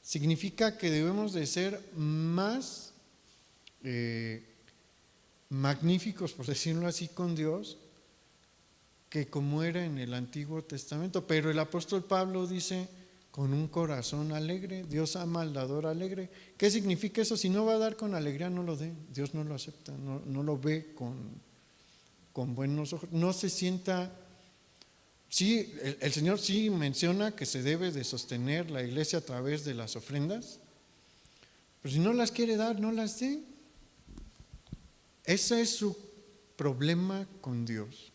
significa que debemos de ser más magníficos, por decirlo así, con Dios, que como era en el Antiguo Testamento. Pero el apóstol Pablo dice, con un corazón alegre, Dios ama al dador alegre. ¿Qué significa eso? Si no va a dar con alegría, no lo dé. Dios no lo acepta, no lo ve con buenos ojos. No se sienta. Sí, el Señor sí menciona que se debe de sostener la iglesia a través de las ofrendas, pero si no las quiere dar, no las dé. Ese es su problema con Dios.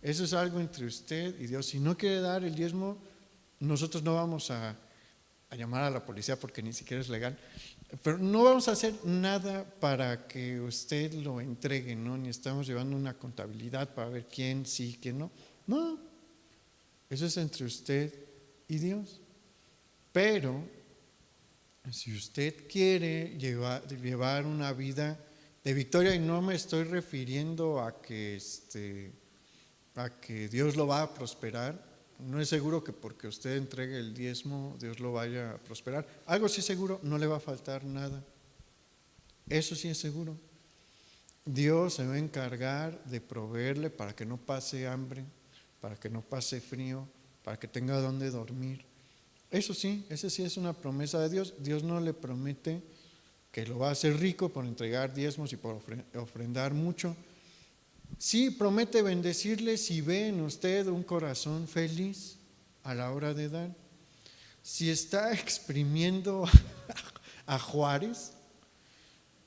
Eso es algo entre usted y Dios. Si no quiere dar el diezmo, nosotros no vamos a llamar a la policía porque ni siquiera es legal, pero no vamos a hacer nada para que usted lo entregue, ¿no? Ni estamos llevando una contabilidad para ver quién sí, quién no. No. Eso es entre usted y Dios. Pero si usted quiere llevar una vida de victoria, y no me estoy refiriendo a que Dios lo va a prosperar, no es seguro que porque usted entregue el diezmo Dios lo vaya a prosperar. Algo sí es seguro, no le va a faltar nada. Eso sí es seguro. Dios se va a encargar de proveerle para que no pase hambre, para que no pase frío, para que tenga donde dormir. Eso sí, esa sí es una promesa de Dios. Dios no le promete que lo va a hacer rico por entregar diezmos y por ofrendar mucho. Sí promete bendecirle si ve en usted un corazón feliz a la hora de dar. Si está exprimiendo a Juárez,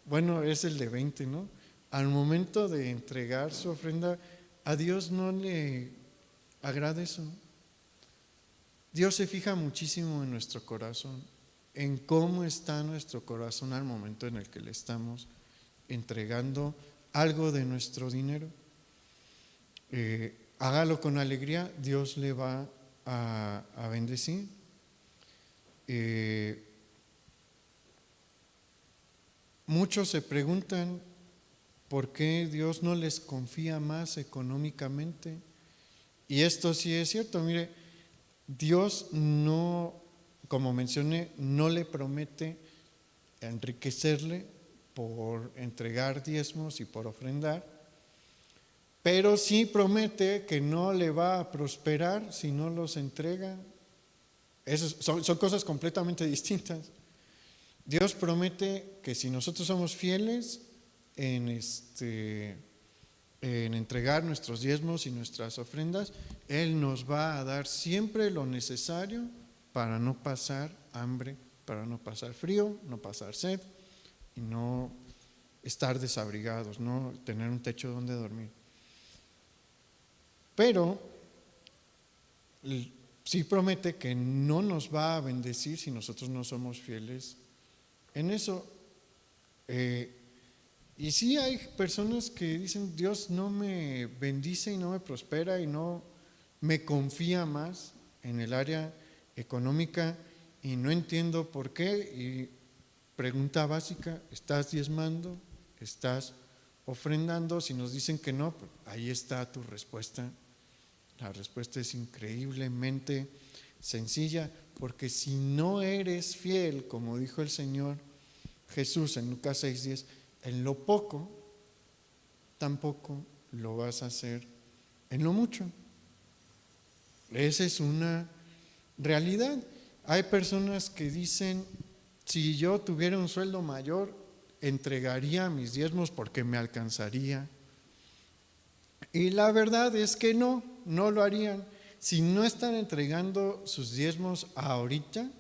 bueno, es el de 20, ¿no? Al momento de entregar su ofrenda, a Dios no le agrada eso. Dios se fija muchísimo en nuestro corazón, en cómo está nuestro corazón al momento en el que le estamos entregando algo de nuestro dinero. Hágalo con alegría, Dios le va a bendecir. Muchos se preguntan por qué Dios no les confía más económicamente. Y esto sí es cierto, mire, Dios no, como mencioné, no le promete enriquecerle por entregar diezmos y por ofrendar, pero sí promete que no le va a prosperar si no los entrega. Son cosas completamente distintas. Dios promete que si nosotros somos fieles en, en entregar nuestros diezmos y nuestras ofrendas, Él nos va a dar siempre lo necesario para no pasar hambre, para no pasar frío, no pasar sed y no estar desabrigados, no tener un techo donde dormir. Pero sí promete que no nos va a bendecir si nosotros no somos fieles en eso. Y sí hay personas que dicen, Dios no me bendice y no me prospera y no me confía más en el área económica y no entiendo por qué. Y pregunta básica, ¿estás diezmando? ¿Estás ofrendando? Si nos dicen que no, pues ahí está tu respuesta. La respuesta es increíblemente sencilla, porque si no eres fiel, como dijo el Señor Jesús en Lucas 6:10, en lo poco, tampoco lo vas a hacer en lo mucho. Esa es una realidad. Hay personas que dicen, si yo tuviera un sueldo mayor, entregaría mis diezmos porque me alcanzaría. Y la verdad es que no lo harían. Si no están entregando sus diezmos ahorita,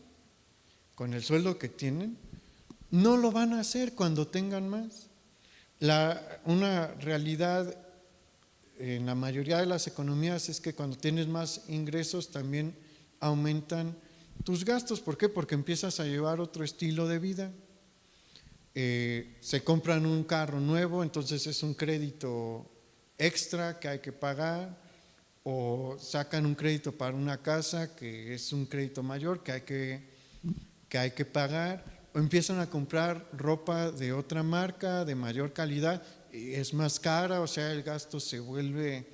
con el sueldo que tienen, no lo van a hacer cuando tengan más. Una realidad en la mayoría de las economías es que cuando tienes más ingresos también aumentan tus gastos. ¿Por qué? Porque empiezas a llevar otro estilo de vida. Se compran un carro nuevo, entonces es un crédito extra que hay que pagar, o sacan un crédito para una casa que es un crédito mayor que hay que pagar, o empiezan a comprar ropa de otra marca de mayor calidad y es más cara, o sea, el gasto se vuelve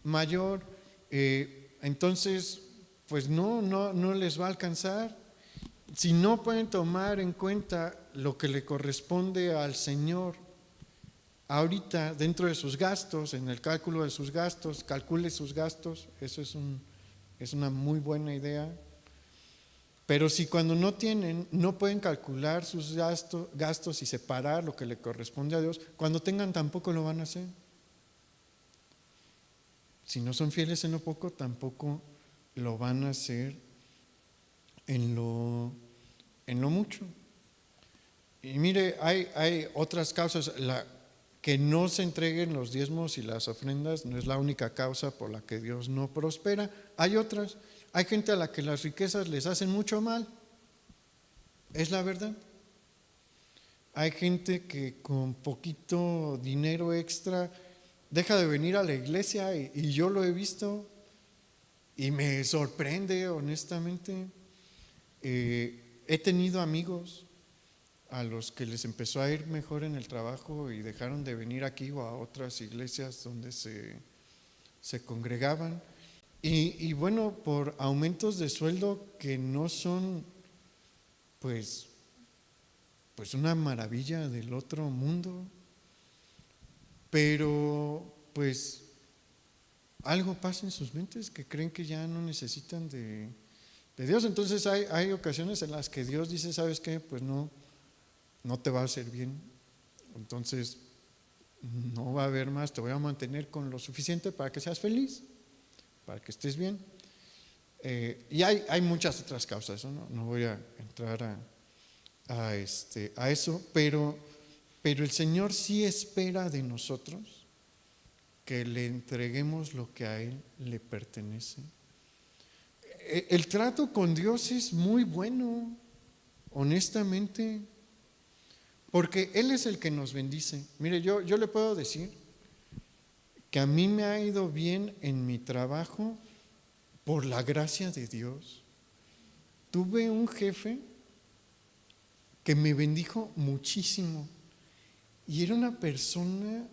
mayor. Entonces pues no les va a alcanzar. Si no pueden tomar en cuenta lo que le corresponde al Señor ahorita dentro de sus gastos, en el cálculo de sus gastos, calcule sus gastos, eso es una muy buena idea. Pero si cuando no tienen, no pueden calcular sus gastos y separar lo que le corresponde a Dios, cuando tengan tampoco lo van a hacer. Si no son fieles en lo poco, tampoco lo van a hacer en lo mucho. Y mire, hay otras causas. Que no se entreguen los diezmos y las ofrendas no es la única causa por la que Dios no prospera. Hay otras. Hay gente a la que las riquezas les hacen mucho mal. Es la verdad. Hay gente que con poquito dinero extra deja de venir a la iglesia y yo lo he visto y me sorprende honestamente. He tenido amigos a los que les empezó a ir mejor en el trabajo y dejaron de venir aquí o a otras iglesias donde se congregaban. Y bueno, por aumentos de sueldo que no son pues una maravilla del otro mundo, pero pues algo pasa en sus mentes que creen que ya no necesitan de Dios. Entonces hay ocasiones en las que Dios dice, ¿sabes qué? Pues no te va a hacer bien, entonces no va a haber más, te voy a mantener con lo suficiente para que seas feliz, para que estés bien. Y hay muchas otras causas, no voy a entrar a eso, pero el Señor sí espera de nosotros que le entreguemos lo que a Él le pertenece. El trato con Dios es muy bueno, honestamente, porque Él es el que nos bendice. Mire, yo le puedo decir que a mí me ha ido bien en mi trabajo por la gracia de Dios. Tuve un jefe que me bendijo muchísimo y era una persona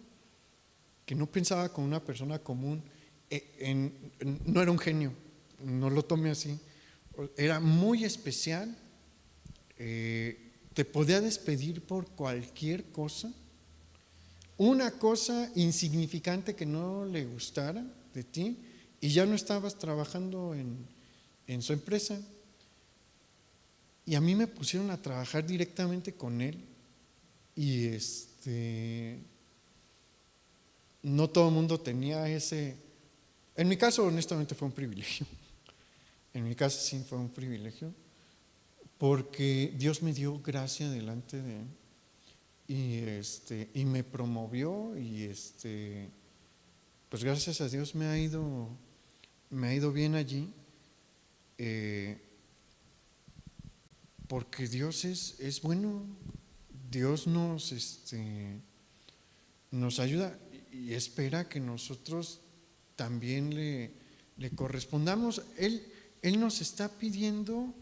que no pensaba como una persona común. No era un genio, no lo tome así. Era muy especial. Te podía despedir por cualquier cosa, una cosa insignificante que no le gustara de ti y ya no estabas trabajando en su empresa. Y a mí me pusieron a trabajar directamente con él. Y no todo el mundo tenía ese. En mi caso, honestamente, fue un privilegio. En mi caso sí fue un privilegio, porque Dios me dio gracia delante de él y me promovió y pues gracias a Dios me ha ido bien allí, porque Dios es bueno. Dios nos ayuda y espera que nosotros también le correspondamos. Él nos está pidiendo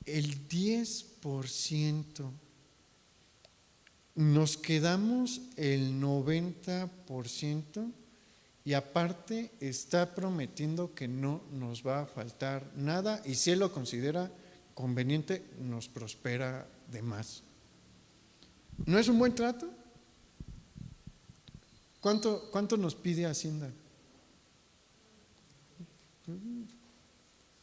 el 10%. Nos quedamos el 90% y aparte está prometiendo que no nos va a faltar nada y si Él lo considera conveniente, nos prospera de más. ¿No es un buen trato? ¿Cuánto nos pide Hacienda?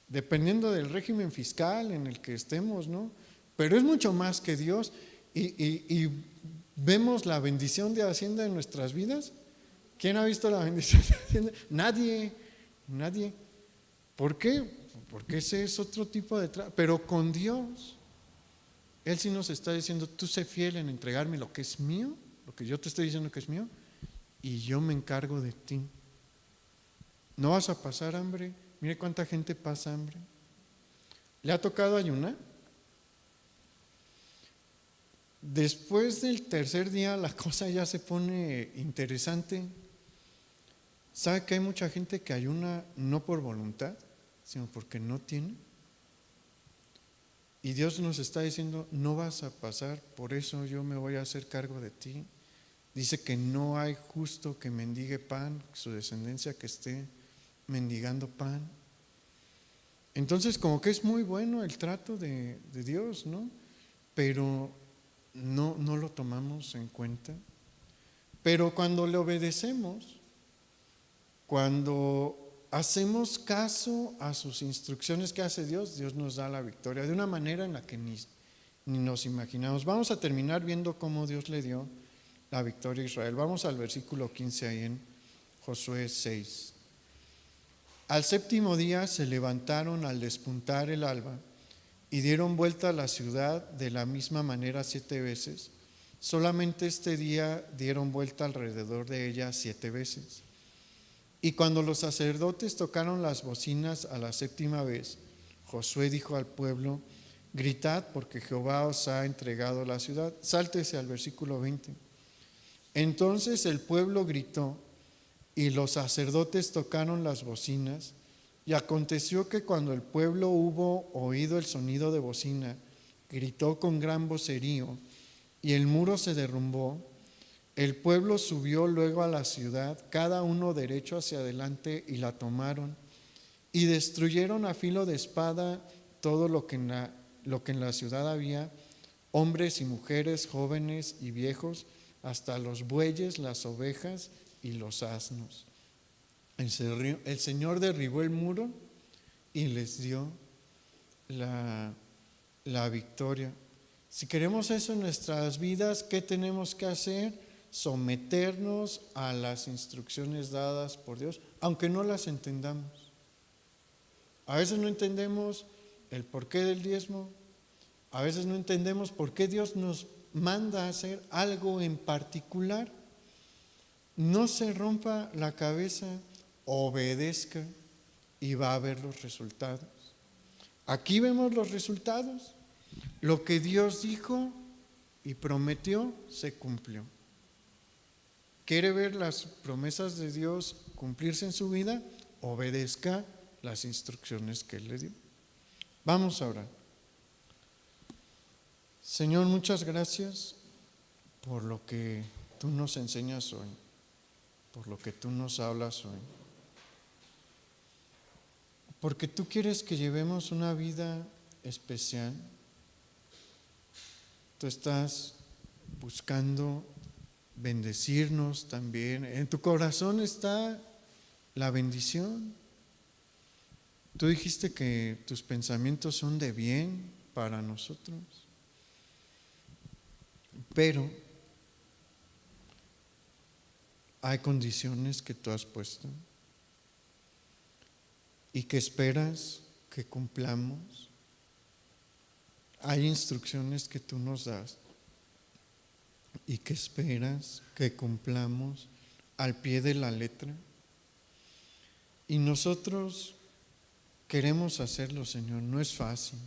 Dependiendo del régimen fiscal en el que estemos, ¿no? Pero es mucho más que Dios y vemos la bendición de Hacienda en nuestras vidas. ¿Quién ha visto la bendición de Hacienda? Nadie. ¿Por qué? Porque ese es otro tipo de trato. Pero con Dios, Él sí nos está diciendo, tú sé fiel en entregarme lo que es mío, lo que yo te estoy diciendo que es mío, y yo me encargo de ti. No vas a pasar hambre. Mire cuánta gente pasa hambre. ¿Le ha tocado ayunar? Después del tercer día la cosa ya se pone interesante. ¿Sabe que hay mucha gente que ayuna no por voluntad, sino porque no tiene? Y Dios nos está diciendo, no vas a pasar, por eso yo me voy a hacer cargo de ti. Dice que no hay justo que mendigue pan, su descendencia que esté mendigando pan. Entonces como que es muy bueno el trato de Dios, ¿no? Pero no lo tomamos en cuenta. Pero cuando le obedecemos, cuando hacemos caso a sus instrucciones que hace Dios, Dios nos da la victoria de una manera en la que ni nos imaginamos. Vamos a terminar viendo cómo Dios le dio la victoria a Israel. Vamos al versículo 15 ahí en Josué 6. Al séptimo día se levantaron al despuntar el alba y dieron vuelta a la ciudad de la misma manera 7 veces. Solamente este día dieron vuelta alrededor de ella 7 veces. Y cuando los sacerdotes tocaron las bocinas a la séptima vez, Josué dijo al pueblo, gritad porque Jehová os ha entregado la ciudad. Sáltese al versículo 20. Entonces el pueblo gritó y los sacerdotes tocaron las bocinas. Y aconteció que cuando el pueblo hubo oído el sonido de bocina, gritó con gran vocerío y el muro se derrumbó. El pueblo subió luego a la ciudad, cada uno derecho hacia adelante, y la tomaron y destruyeron a filo de espada todo lo que en la ciudad había, hombres y mujeres, jóvenes y viejos, hasta los bueyes, las ovejas y los asnos. El Señor derribó el muro y les dio la victoria. Si queremos eso en nuestras vidas, ¿qué tenemos que hacer? Someternos a las instrucciones dadas por Dios, aunque no las entendamos. A veces no entendemos el porqué del diezmo, a veces no entendemos por qué Dios nos manda a hacer algo en particular. No se rompa la cabeza, obedezca y va a ver los resultados. Aquí vemos los resultados. Lo que Dios dijo y prometió se cumplió. ¿Quiere ver las promesas de Dios cumplirse en su vida? Obedezca las instrucciones que Él le dio. Vamos a orar. Señor, muchas gracias por lo que tú nos enseñas hoy, por lo que tú nos hablas hoy. Porque tú quieres que llevemos una vida especial. Tú estás buscando bendecirnos también. En tu corazón está la bendición. Tú dijiste que tus pensamientos son de bien para nosotros. Pero hay condiciones que tú has puesto y que esperas que cumplamos. Hay instrucciones que tú nos das y que esperas que cumplamos al pie de la letra. Y nosotros queremos hacerlo, Señor. No es fácil.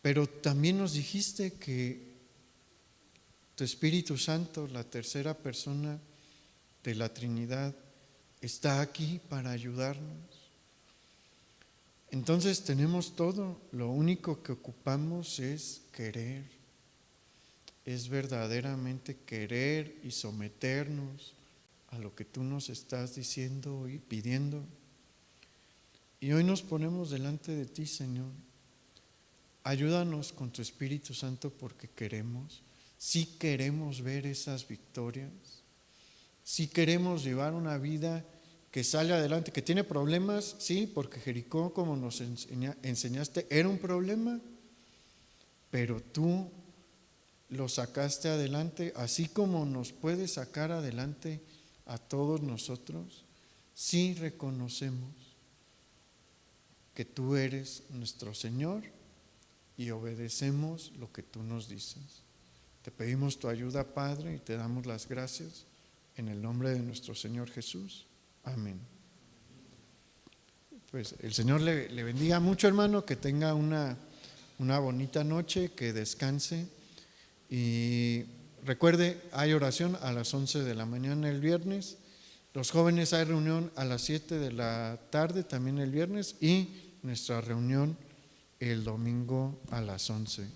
Pero también nos dijiste que tu Espíritu Santo, la tercera persona de la Trinidad, está aquí para ayudarnos. Entonces tenemos todo. Lo único que ocupamos es querer. Es verdaderamente querer y someternos a lo que tú nos estás diciendo y pidiendo. Y hoy nos ponemos delante de ti, Señor. Ayúdanos con tu Espíritu Santo porque queremos. Sí queremos ver esas victorias. Sí queremos llevar una vida que sale adelante, que tiene problemas, sí, porque Jericó, como nos enseñaste, era un problema, pero tú lo sacaste adelante, así como nos puedes sacar adelante a todos nosotros. Sí reconocemos que tú eres nuestro Señor y obedecemos lo que tú nos dices. Te pedimos tu ayuda, Padre, y te damos las gracias en el nombre de nuestro Señor Jesús. Amén. Pues el Señor le bendiga mucho, hermano, que tenga una bonita noche, que descanse. Y recuerde, hay oración a las 11 de la mañana el viernes. Los jóvenes hay reunión a las 7 de la tarde también el viernes y nuestra reunión el domingo a las 11.